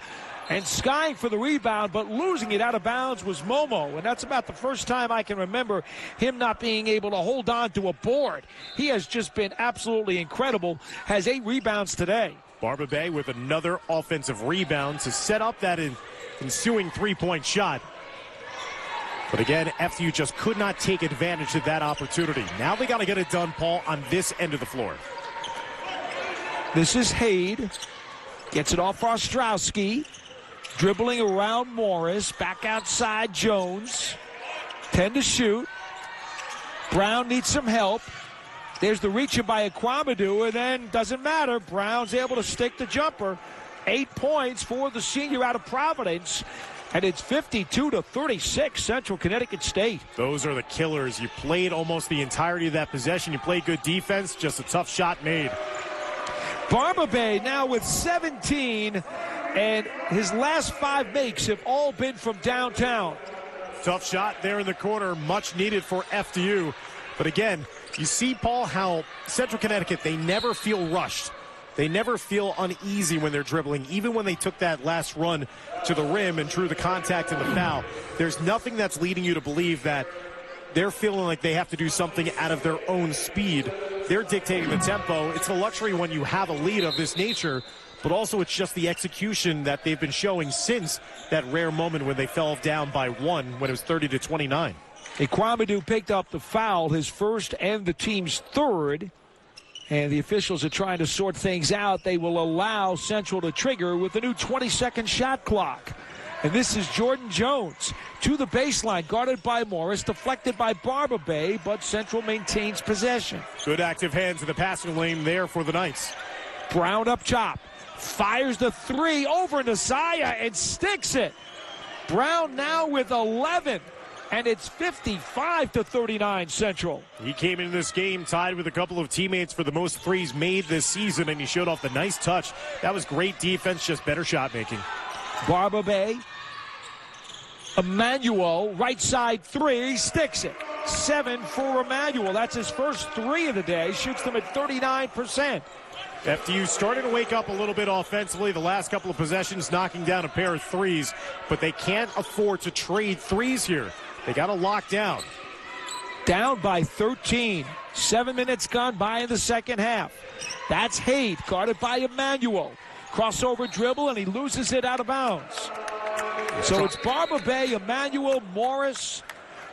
And skying for the rebound, but losing it out of bounds was Momo. And that's about the first time I can remember him not being able to hold on to a board. He has just been absolutely incredible. Has 8 rebounds today. Barber Bay with another offensive rebound to set up that ensuing three-point shot. But again, FDU just could not take advantage of that opportunity. Now they got to get it done, Paul, on this end of the floor. This is Haid. Gets it off for Ostrowski. Dribbling around Morris. Back outside Jones. 10 to shoot. Brown needs some help. There's the reaching by Kwamadu, and then doesn't matter. Brown's able to stick the jumper. 8 points for the senior out of Providence. And it's 52-36, Central Connecticut State. Those are the killers. You played almost the entirety of that possession. You played good defense, just a tough shot made. Barber Bay now with 17, and his last 5 makes have all been from downtown. Tough shot there in the corner, much needed for FDU. But again, you see, Paul, how Central Connecticut, they never feel rushed. They never feel uneasy when they're dribbling, even when they took that last run to the rim and drew the contact and the foul. There's nothing that's leading you to believe that they're feeling like they have to do something out of their own speed. They're dictating the tempo. It's a luxury when you have a lead of this nature, but also it's just the execution that they've been showing since that rare moment when they fell down by 1 when it was 30-29. Kwamadu picked up the foul, his first and the team's third. And the officials are trying to sort things out. They will allow Central to trigger with the new 20-second shot clock. And this is Jordan Jones to the baseline, guarded by Morris, deflected by Barber Bay, but Central maintains possession. Good active hands in the passing lane there for the Knights. Brown up top, fires the 3 over Nasaya and sticks it. Brown now with 11. And it's 55-39 Central. He came into this game tied with a couple of teammates for the most threes made this season, and he showed off the nice touch. That was great defense, just better shot making. Barber Bay. Emmanuel, right side 3, sticks it. 7 for Emmanuel. That's his first 3 of the day. Shoots them at 39%. FDU started to wake up a little bit offensively the last couple of possessions, knocking down a pair of threes, but they can't afford to trade threes here. They got to lock down. Down by 13. 7 minutes gone by in the second half. That's Haid, guarded by Emmanuel. Crossover dribble, and he loses it out of bounds. So it's Barber Bay, Emmanuel, Morris.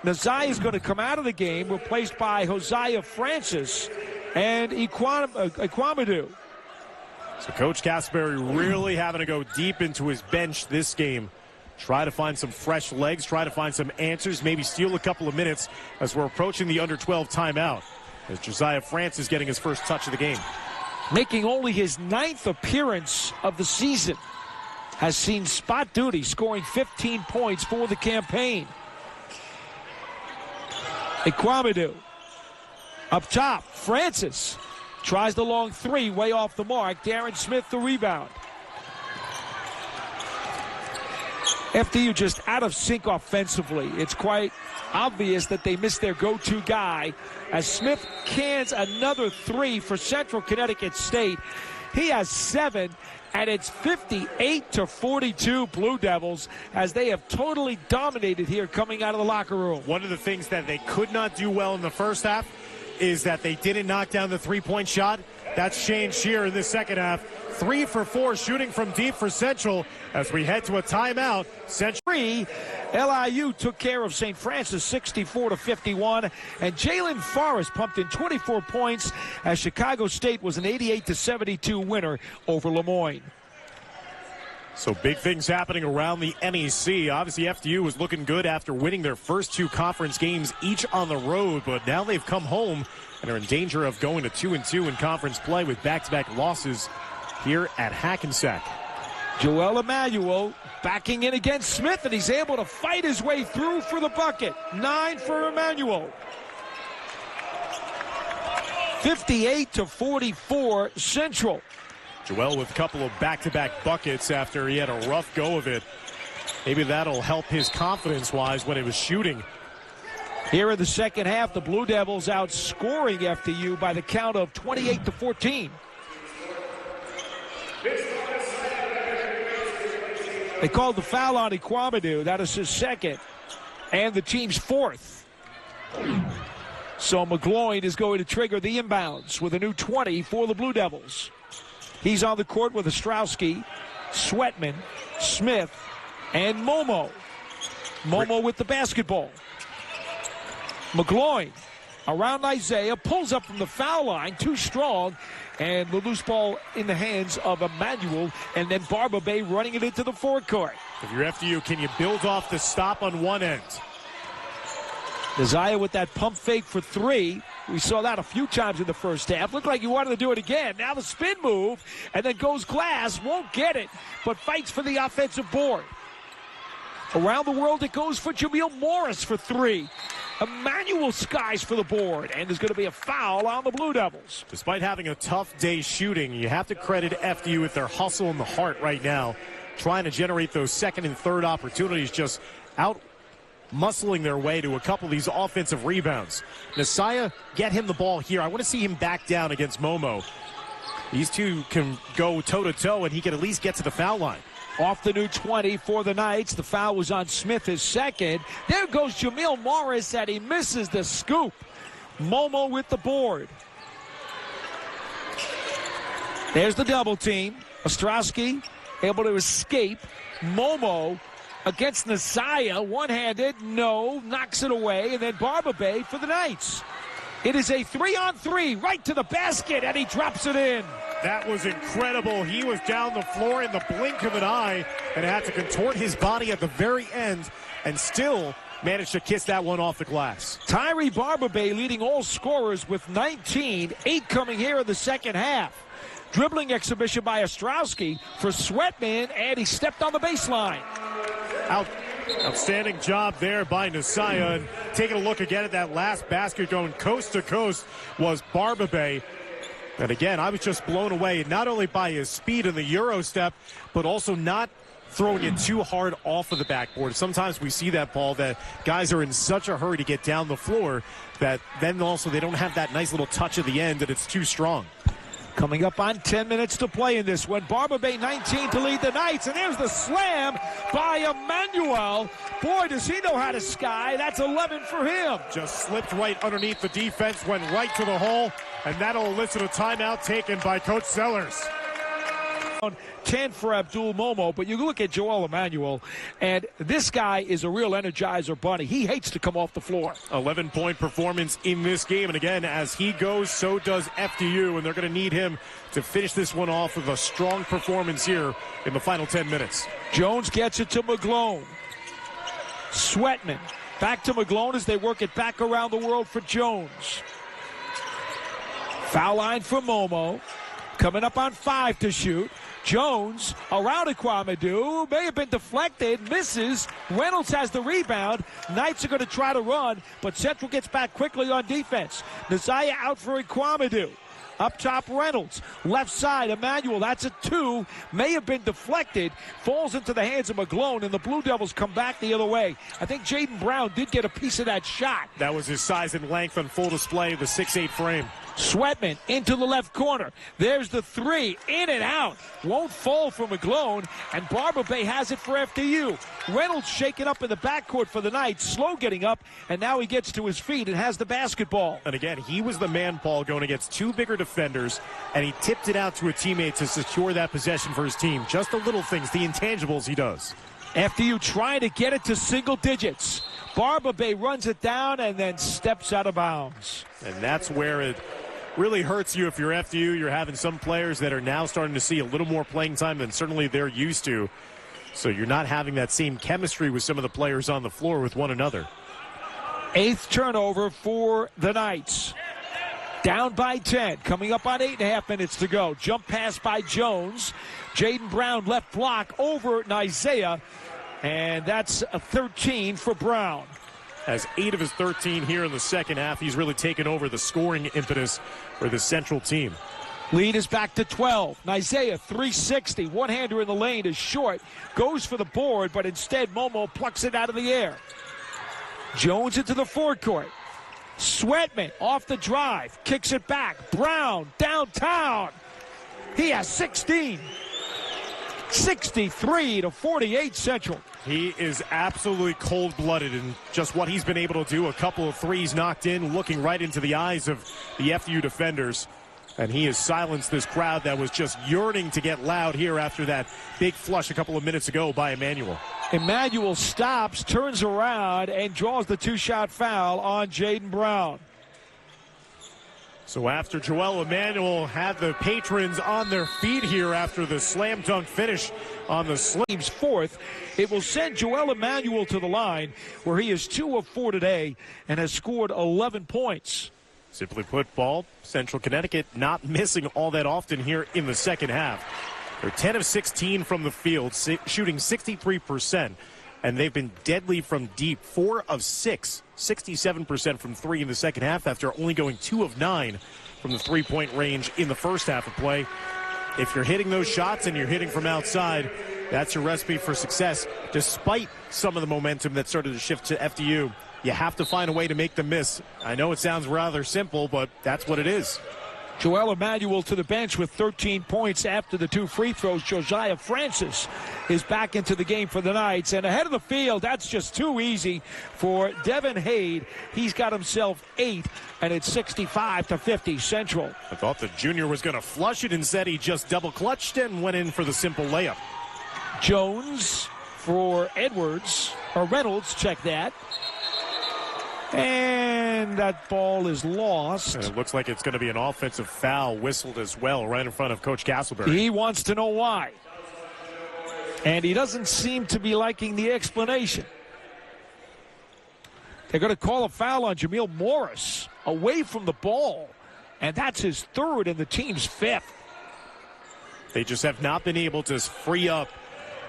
Nazai is going to come out of the game, replaced by Hosea Francis and Kwamadu. So Coach Casper really having to go deep into his bench this game. Try to find some fresh legs, try to find some answers, maybe steal a couple of minutes as we're approaching the under-12 timeout. As Josiah Francis getting his first touch of the game. Making only his 9th appearance of the season. Has seen spot duty, scoring 15 points for the campaign. Kwamadu. Up top, Francis tries the long 3, way off the mark. Darren Smith the rebound. FDU just out of sync offensively. It's quite obvious that they missed their go-to guy as Smith cans another 3 for Central Connecticut State. He has 7, and it's 58-42 Blue Devils as they have totally dominated here coming out of the locker room. One of the things that they could not do well in the first half is that they didn't knock down the three-point shot. That's changed here in the second half. 3 for 4 shooting from deep for Central as we head to a timeout. Central. LIU took care of St. Francis 64-51, and Jaylen Forrest pumped in 24 points as Chicago State was an 88-72 winner over Lemoyne. So big things happening around the MEC. Obviously, FDU was looking good after winning their first 2 conference games each on the road, but now they've come home and are in danger of going to 2-2 in conference play with back-to-back losses here at Hackensack. Joel Emmanuel backing in against Smith, and he's able to fight his way through for the bucket. 9 for Emmanuel. 58-44 Central. Joel with a couple of back-to-back buckets after he had a rough go of it. Maybe that'll help his confidence-wise when he was shooting. Here in the second half, the Blue Devils outscoring FDU by the count of 28-14. They called the foul on Iquamadu. That is his second and the team's 4th. So McGloin is going to trigger the inbounds with a new 20 for the Blue Devils. He's on the court with Ostrowski, Sweatman, Smith, and Momo. Momo with the basketball. McGloin around Isaiah, pulls up from the foul line, too strong, and the loose ball in the hands of Emmanuel, and then Barber Bay running it into the forecourt. If you're FDU, can you build off the stop on one end? Isaiah with that pump fake for 3. We saw that a few times in the first half. Looked like he wanted to do it again. Now the spin move, and then goes glass, won't get it, but fights for the offensive board. Around the world, it goes for Jameel Morris for 3. Emmanuel skies for the board, and there's going to be a foul on the Blue Devils. Despite having a tough day shooting, you have to credit FDU with their hustle in the heart right now, trying to generate those second and third opportunities, just out muscling their way to a couple of these offensive rebounds. Nasaya, get him the ball here. I want to see him back down against Momo. These two can go toe-to-toe, and he can at least get to the foul line. Off the new 20 for the Knights. The foul was on Smith, his second. There goes Jameel Morris, and he misses the scoop. Momo with the board. There's the double team. Ostrowski able to escape. Momo against Nasaya. One-handed, no, knocks it away. And then Barber Bay for the Knights. It is a 3-on-3 right to the basket, and he drops it in. That was incredible. He was down the floor in the blink of an eye and had to contort his body at the very end and still managed to kiss that one off the glass. Tyree Barber Bay leading all scorers with 19, 8 coming here in the second half. Dribbling exhibition by Ostrowski for Sweatman, and he stepped on the baseline. Outstanding job there by Nasaya. And taking a look again at that last basket going coast to coast was Barber Bay. And again, I was just blown away, not only by his speed in the Euro step, but also not throwing it too hard off of the backboard. Sometimes we see that, Paul, that guys are in such a hurry to get down the floor that then also they don't have that nice little touch at the end and it's too strong. Coming up on 10 minutes to play in this one. Barber Bay 19 to lead the Knights, and there's the slam by Emmanuel. Boy, does he know how to sky. That's 11 for him. Just slipped right underneath the defense, went right to the hole, and that'll elicit a timeout taken by Coach Sellers. 10 for Abdul Momo, but you look at Joel Emmanuel, and this guy is a real energizer bunny. He hates to come off the floor. 11-point performance in this game, and again, as he goes, so does FDU, and they're going to need him to finish this one off with a strong performance here in the final 10 minutes. Jones gets it to McGlone. Sweatman back to McGlone as they work it back around the world for Jones. Foul line for Momo. Coming up on 5 to shoot. Jones around Iquamadu, may have been deflected, misses. Reynolds has the rebound. Knights are going to try to run, but Central gets back quickly on defense. Nasaya out for Iquamadu. Up top, Reynolds. Left side, Emmanuel. That's a 2. May have been deflected. Falls into the hands of McGlone, and the Blue Devils come back the other way. I think Jayden Brown did get a piece of that shot. That was his size and length on full display, the 6'8" frame. Sweatman into the left corner. There's the 3. In and out. Won't fall for McGlone, and Barber Bay has it for FDU. Reynolds shaken up in the backcourt for the night. Slow getting up, and now he gets to his feet and has the basketball. And again, he was the man, Paul, going against 2 bigger defenders, and he tipped it out to a teammate to secure that possession for his team. Just the little things, the intangibles he does. FDU trying to get it to single digits. Barber Bay runs it down and then steps out of bounds. And that's where it really hurts you if you're FDU. You're having some players that are now starting to see a little more playing time than certainly they're used to. So you're not having that same chemistry with some of the players on the floor with one another. 8th turnover for the Knights. Down by 10, coming up on 8.5 minutes to go. Jump pass by Jones. Jayden Brown left block over Isaiah, and that's a 13 for Brown. Has 8 of his 13 here in the second half. He's really taken over the scoring impetus for the Central team. Lead is back to 12. Isaiah, 360. One-hander in the lane is short. Goes for the board, but instead Momo plucks it out of the air. Jones into the forecourt. Sweatman off the drive. Kicks it back. Brown downtown. He has 16. 63-48 Central. He is absolutely cold-blooded in just what he's been able to do. A couple of threes knocked in, looking right into the eyes of the FDU defenders. And he has silenced this crowd that was just yearning to get loud here after that big flush a couple of minutes ago by Emmanuel. Emmanuel stops, turns around, and draws the 2-shot foul on Jayden Brown. So after Joel Emmanuel had the patrons on their feet here after the slam dunk finish on the team's 4th, it will send Joel Emmanuel to the line where he is 2 of 4 today and has scored 11 points. Simply put, Paul, Central Connecticut not missing all that often here in the second half. They're 10 of 16 from the field, shooting 63%, and they've been deadly from deep. 4 of 6, 67% from 3 in the second half after only going 2 of 9 from the three-point range in the first half of play. If you're hitting those shots and you're hitting from outside, that's your recipe for success. Despite some of the momentum that started to shift to FDU, you have to find a way to make them miss. I know it sounds rather simple, but that's what it is. Joel Emmanuel to the bench with 13 points after the 2 free throws. Josiah Francis is back into the game for the Knights. And ahead of the field, that's just too easy for Devin Hade. He's got himself 8, and it's 65-50 Central. I thought the junior was going to flush it. Instead, he just double-clutched and went in for the simple layup. Jones for Reynolds, check that. And that ball is lost. And it looks like it's going to be an offensive foul whistled as well right in front of Coach Castleberry. He wants to know why. And he doesn't seem to be liking the explanation. They're going to call a foul on Jamil Morris away from the ball. And that's his 3rd and the team's 5th. They just have not been able to free up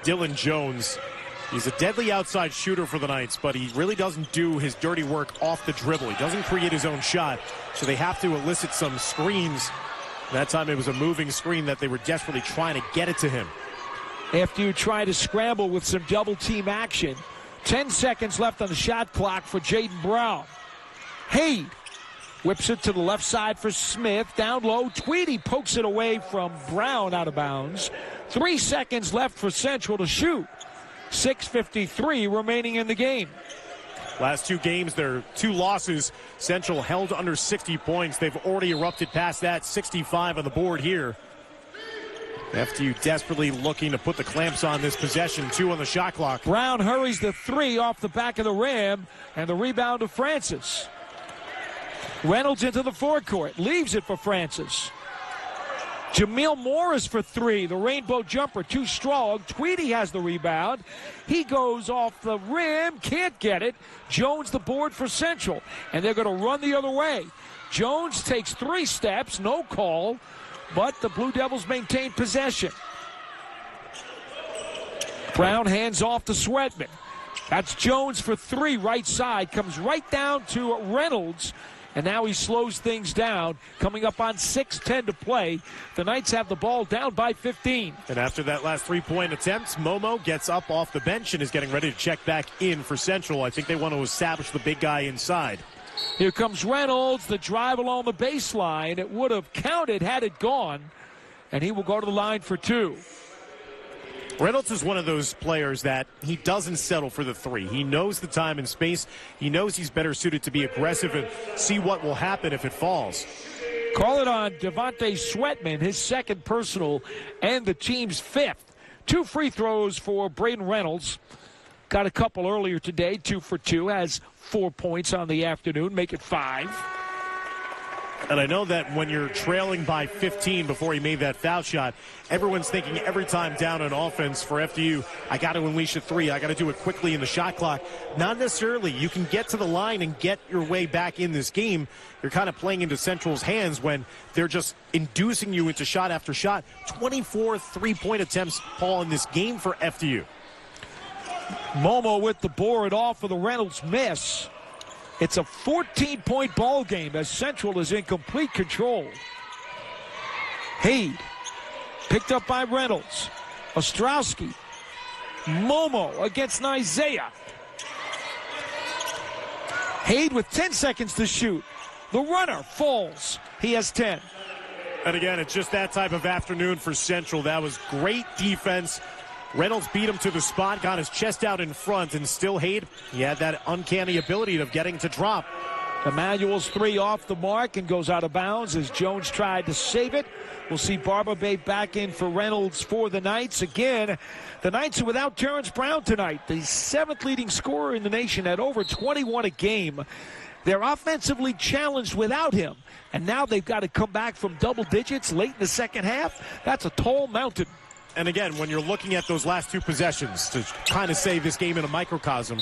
Dylan Jones. He's a deadly outside shooter for the Knights, but he really doesn't do his dirty work off the dribble. He doesn't create his own shot, so they have to elicit some screens. That time it was a moving screen that they were desperately trying to get it to him. After you try to scramble with some double-team action, 10 seconds left on the shot clock for Jayden Brown. Hade whips it to the left side for Smith. Down low, Tweedy pokes it away from Brown out of bounds. 3 seconds left for Central to shoot. 6:53 remaining in the game. Last 2 games, their 2 losses. Central held under 60 points. They've already erupted past that. 65 on the board here. FDU desperately looking to put the clamps on this possession. 2 on the shot clock. Brown hurries the 3 off the back of the rim, and the rebound to Francis. Reynolds into the forecourt, leaves it for Francis. Jamil Morris for 3. The rainbow jumper too strong. Tweedy has the rebound. He goes off the rim. Can't get it. Jones the board for Central. And they're going to run the other way. Jones takes 3 steps. No call. But the Blue Devils maintain possession. Brown hands off to Sweatman. That's Jones for 3. Right side. Comes right down to Reynolds. and now he slows things down, coming up on 6:10 to play. The Knights have the ball down by 15. And after that last three-point attempt, Momo gets up off the bench and is getting ready to check back in for Central. I think they want to establish the big guy inside. Here comes Reynolds, the drive along the baseline. It would have counted had it gone, and he will go to the line for two. Reynolds is one of those players that he doesn't settle for the three. He knows the time and space. He knows he's better suited to be aggressive and see what will happen if it falls. Call it on Devontae Sweatman, his second personal and the team's fifth. 2 free throws for Braden Reynolds. Got a couple earlier today, 2 for 2. Has 4 points on the afternoon, make it 5. And I know that when you're trailing by 15 before he made that foul shot, everyone's thinking every time down on offense for FDU, I got to unleash a three. I got to do it quickly in the shot clock. Not necessarily. You can get to the line and get your way back in this game. You're kind of playing into Central's hands when they're just inducing you into shot after shot. 24 three-point attempts, Paul, in this game for FDU. Momo with the board off of the Reynolds miss. It's a 14-point ball game as Central is in complete control. Haid picked up by Reynolds. Ostrowski. Momo against Isaiah. Haid with 10 seconds to shoot. The runner falls. He has 10. And again, it's just that type of afternoon for Central. That was great defense. Reynolds beat him to the spot, got his chest out in front, and still Haid, he had that uncanny ability of getting to drop. Emmanuel's three off the mark and goes out of bounds as Jones tried to save it. We'll see Barber-Bay back in for Reynolds for the Knights. Again, the Knights are without Terrence Brown tonight, the 7th leading scorer in the nation at over 21 a game. They're offensively challenged without him, and now they've got to come back from double digits late in the second half. That's a tall mountain. And again, when you're looking at those last 2 possessions to kind of say this game in a microcosm,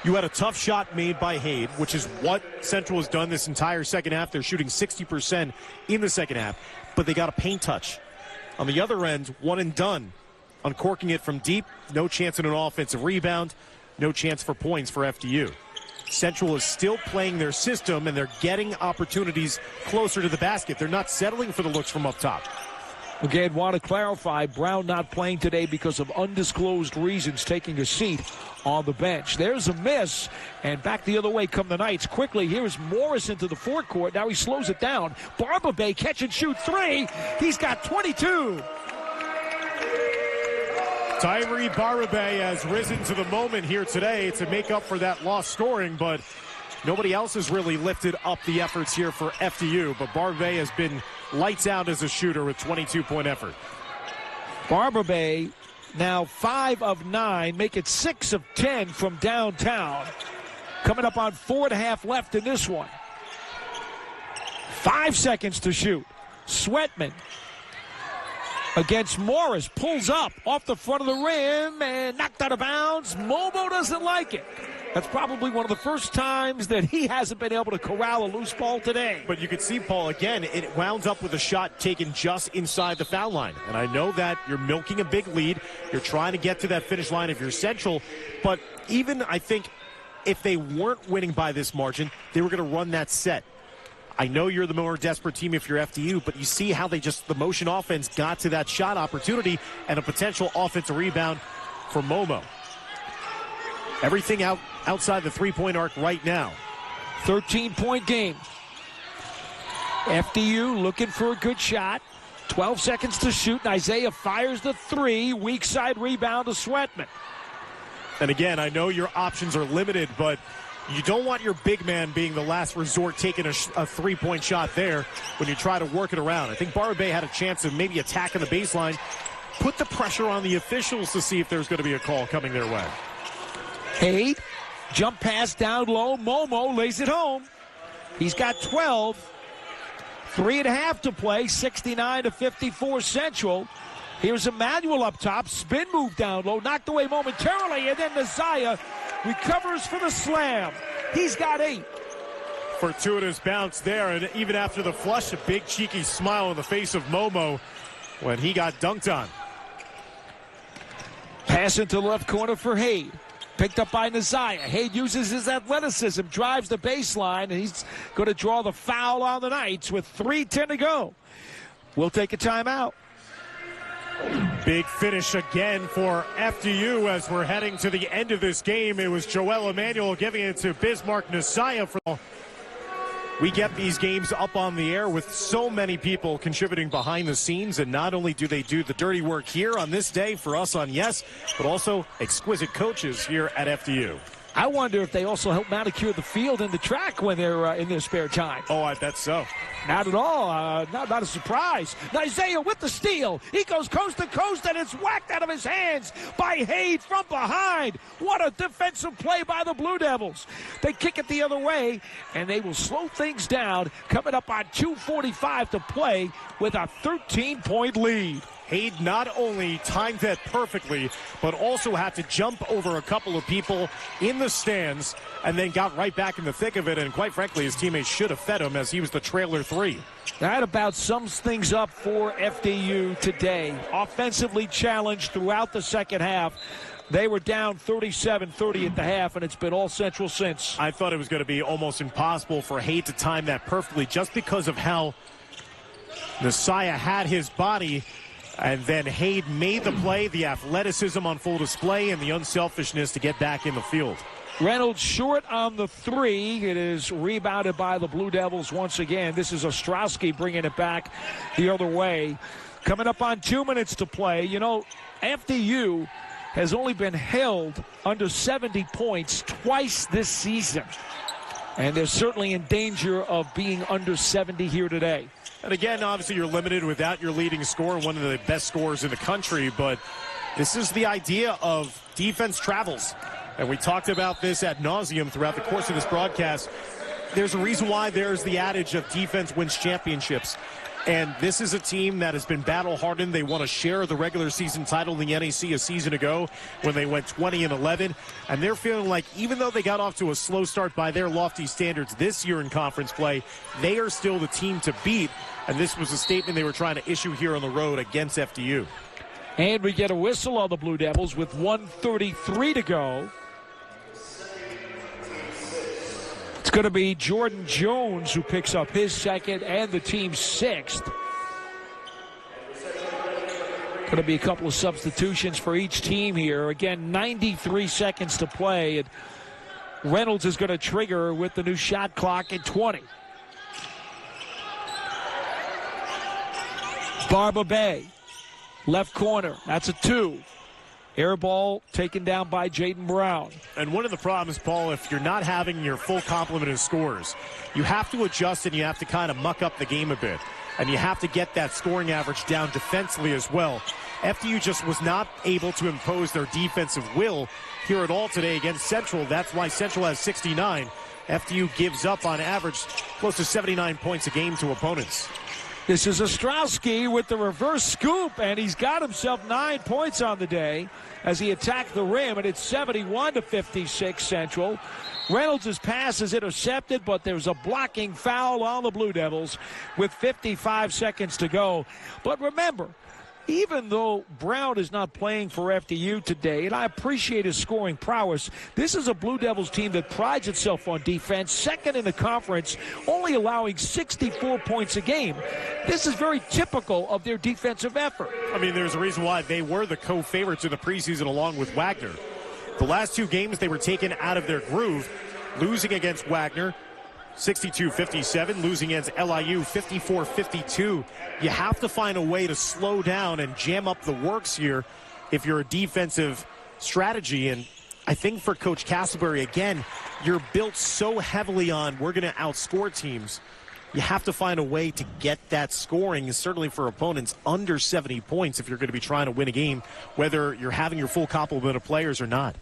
you had a tough shot made by Haid, which is what Central has done this entire second half. They're shooting 60% in the second half, but they got a paint touch. On the other end, one and done. Uncorking it from deep, no chance in an offensive rebound, no chance for points for FDU. Central is still playing their system, and they're getting opportunities closer to the basket. They're not settling for the looks from up top. Again, want to clarify, Brown not playing today because of undisclosed reasons, taking a seat on the bench. There's a miss, and back the other way come the Knights. Quickly, here's Morris into the forecourt. Now he slows it down. Barber-Bay catch and shoot 3. He's got 22. Tyree Barber-Bay has risen to the moment here today to make up for that lost scoring, but nobody else has really lifted up the efforts here for FDU. But Barber-Bay has been lights out as a shooter with 22-point effort. Barber-Bay now 5 of 9, make it 6 of 10 from downtown. Coming up on 4.5 left in this one. 5 seconds to shoot. Sweatman against Morris, pulls up off the front of the rim and knocked out of bounds. Momo doesn't like it. That's probably one of the first times that he hasn't been able to corral a loose ball today. But you can see, Paul, again, it wound up with a shot taken just inside the foul line. And I know that you're milking a big lead. You're trying to get to that finish line if you're Central. But even, I think, if they weren't winning by this margin, they were going to run that set. I know you're the more desperate team if you're FDU, but you see how the motion offense got to that shot opportunity and a potential offensive rebound for Momo. Everything outside the three-point arc right now. 13-point game. FDU looking for a good shot. 12 seconds to shoot, and Isaiah fires the 3. Weak side rebound to Sweatman. And again, I know your options are limited, but you don't want your big man being the last resort taking a three-point shot there when you try to work it around. I think Barber-Bay had a chance of maybe attacking the baseline. Put the pressure on the officials to see if there's going to be a call coming their way. Haid, jump pass down low. Momo lays it home. He's got 12. 3.5 to play. 69-54 Central. Here's Emmanuel up top. Spin move down low. Knocked away momentarily. And then Messiah recovers for the slam. He's got 8. Fortuitous bounce there. And even after the flush, a big cheeky smile on the face of Momo when he got dunked on. Pass into the left corner for Haid. Picked up by Nasiah. Haid uses his athleticism, drives the baseline, and he's going to draw the foul on the Knights with 3:10 to go. We'll take a timeout. Big finish again for FDU as we're heading to the end of this game. It was Joel Emmanuel giving it to Bismarck Nasiah. We get these games up on the air with so many people contributing behind the scenes, and not only do they do the dirty work here on this day for us on Yes, but also exquisite coaches here at FDU. I wonder if they also help manicure the field and the track when they're in their spare time. Oh, I bet so. Not at all. Not a surprise. Isaiah with the steal. He goes coast to coast, and it's whacked out of his hands by Haid from behind. What a defensive play by the Blue Devils. They kick it the other way, and they will slow things down, coming up on 2:45 to play with a 13-point lead. Haid not only timed that perfectly, but also had to jump over a couple of people in the stands and then got right back in the thick of it. And quite frankly, his teammates should have fed him as he was the trailer 3. That about sums things up for FDU today. Offensively challenged throughout the second half. They were down 37-30 at the half, and it's been all Central since. I thought it was going to be almost impossible for Haid to time that perfectly just because of how Nasiah had his body. And then Haid made the play, the athleticism on full display, and the unselfishness to get back in the field. Reynolds short on the 3. It is rebounded by the Blue Devils once again. This is Ostrowski bringing it back the other way. Coming up on 2 minutes to play. You know, FDU has only been held under 70 points twice this season. And they're certainly in danger of being under 70 here today. And again, obviously you're limited without your leading scorer, one of the best scorers in the country, but this is the idea of defense travels. And we talked about this ad nauseum throughout the course of this broadcast. There's a reason why there's the adage of defense wins championships. And this is a team that has been battle-hardened. They won a share of the regular season title in the NAC a season ago when they went 20-11. And they're feeling like even though they got off to a slow start by their lofty standards this year in conference play, they are still the team to beat. And this was a statement they were trying to issue here on the road against FDU. And we get a whistle on the Blue Devils with 1:33 to go. It's going to be Jordan Jones who picks up his second and the team's 6th. Going to be a couple of substitutions for each team here. Again, 93 seconds to play. And Reynolds is going to trigger with the new shot clock at 20. Barba Bay, left corner. That's a 2. Air ball taken down by Jayden Brown. And one of the problems, Paul, if you're not having your full complement of scorers, you have to adjust and you have to kind of muck up the game a bit. And you have to get that scoring average down defensively as well. FDU just was not able to impose their defensive will here at all today against Central. That's why Central has 69. FDU gives up on average close to 79 points a game to opponents. This is Ostrowski with the reverse scoop, and he's got himself 9 points on the day as he attacked the rim, and it's 71-56 Central. Reynolds' pass is intercepted, but there's a blocking foul on the Blue Devils with 55 seconds to go. But remember, even though Brown is not playing for FDU today, and I appreciate his scoring prowess, this is a Blue Devils team that prides itself on defense, second in the conference, only allowing 64 points a game. This is very typical of their defensive effort. I mean, there's a reason why they were the co-favorites in the preseason along with Wagner. The last 2 games, they were taken out of their groove, losing against Wagner, 62-57, losing against LIU 54-52. You have to find a way to slow down and jam up the works here if you're a defensive strategy. And I think for Coach Castleberry, again, you're built so heavily on we're going to outscore teams. You have to find a way to get that scoring, certainly for opponents, under 70 points if you're going to be trying to win a game, whether you're having your full complement of players or not.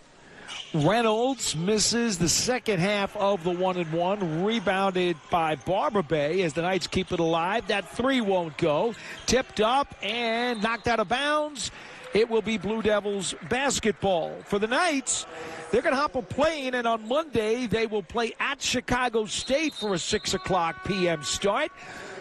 Reynolds misses the second half of the 1-and-1, rebounded by Barber Bay as the Knights keep it alive. That 3 won't go. Tipped up and knocked out of bounds. It will be Blue Devils basketball. For the Knights, they're going to hop a plane, and on Monday they will play at Chicago State for a 6 o'clock p.m. start.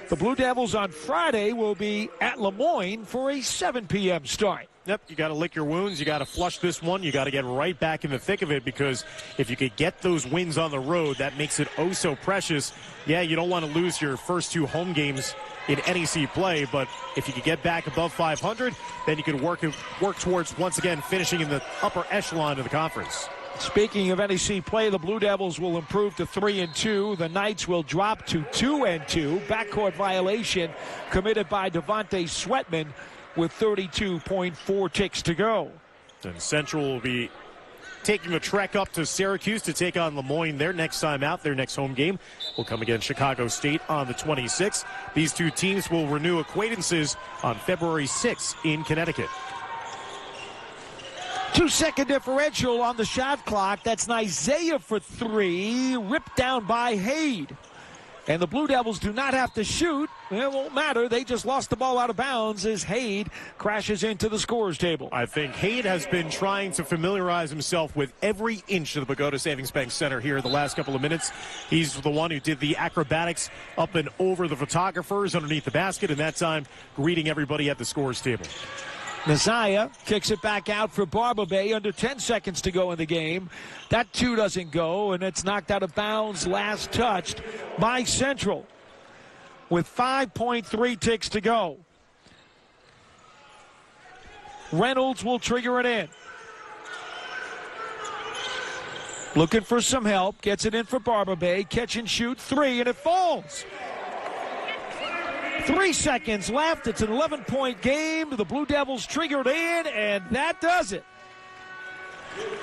The Blue Devils on Friday will be at Lemoyne for a 7 p.m. start. Yep, you got to lick your wounds. You got to flush this one. You got to get right back in the thick of it, because if you could get those wins on the road, that makes it oh so precious. Yeah, you don't want to lose your first 2 home games in NEC play, but if you could get back above 500, then you could work towards once again finishing in the upper echelon of the conference. Speaking of NEC play, the Blue Devils will improve to 3-2. The Knights will drop to 2-2. Backcourt violation committed by Devontae Sweatman with 32.4 ticks to go. And Central will be taking a trek up to Syracuse to take on Lemoyne their next time out. Their next home game will come against Chicago State on the 26th. These 2 teams will renew acquaintances on February 6th in Connecticut. 2-second differential on the shot clock. That's Isaiah for 3, ripped down by Haid. And the Blue Devils do not have to shoot. It won't matter. They just lost the ball out of bounds as Haid crashes into the scorer's table. I think Haid has been trying to familiarize himself with every inch of the Pagoda Savings Bank Center here in the last couple of minutes. He's the one who did the acrobatics up and over the photographers underneath the basket, and that time greeting everybody at the scorer's table. Messiah kicks it back out for Barbabay. Under 10 seconds to go in the game. That 2 doesn't go, and it's knocked out of bounds, last touched by Central with 5.3 ticks to go. Reynolds will trigger it in. Looking for some help. Gets it in for Barbabay. Catch and shoot 3, and it falls. 3 seconds left. It's an 11-point game. The Blue Devils triggered in, and that does it.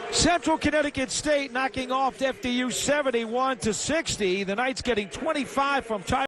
Central Connecticut State knocking off FDU 71-60. The Knights getting 25 from Ty.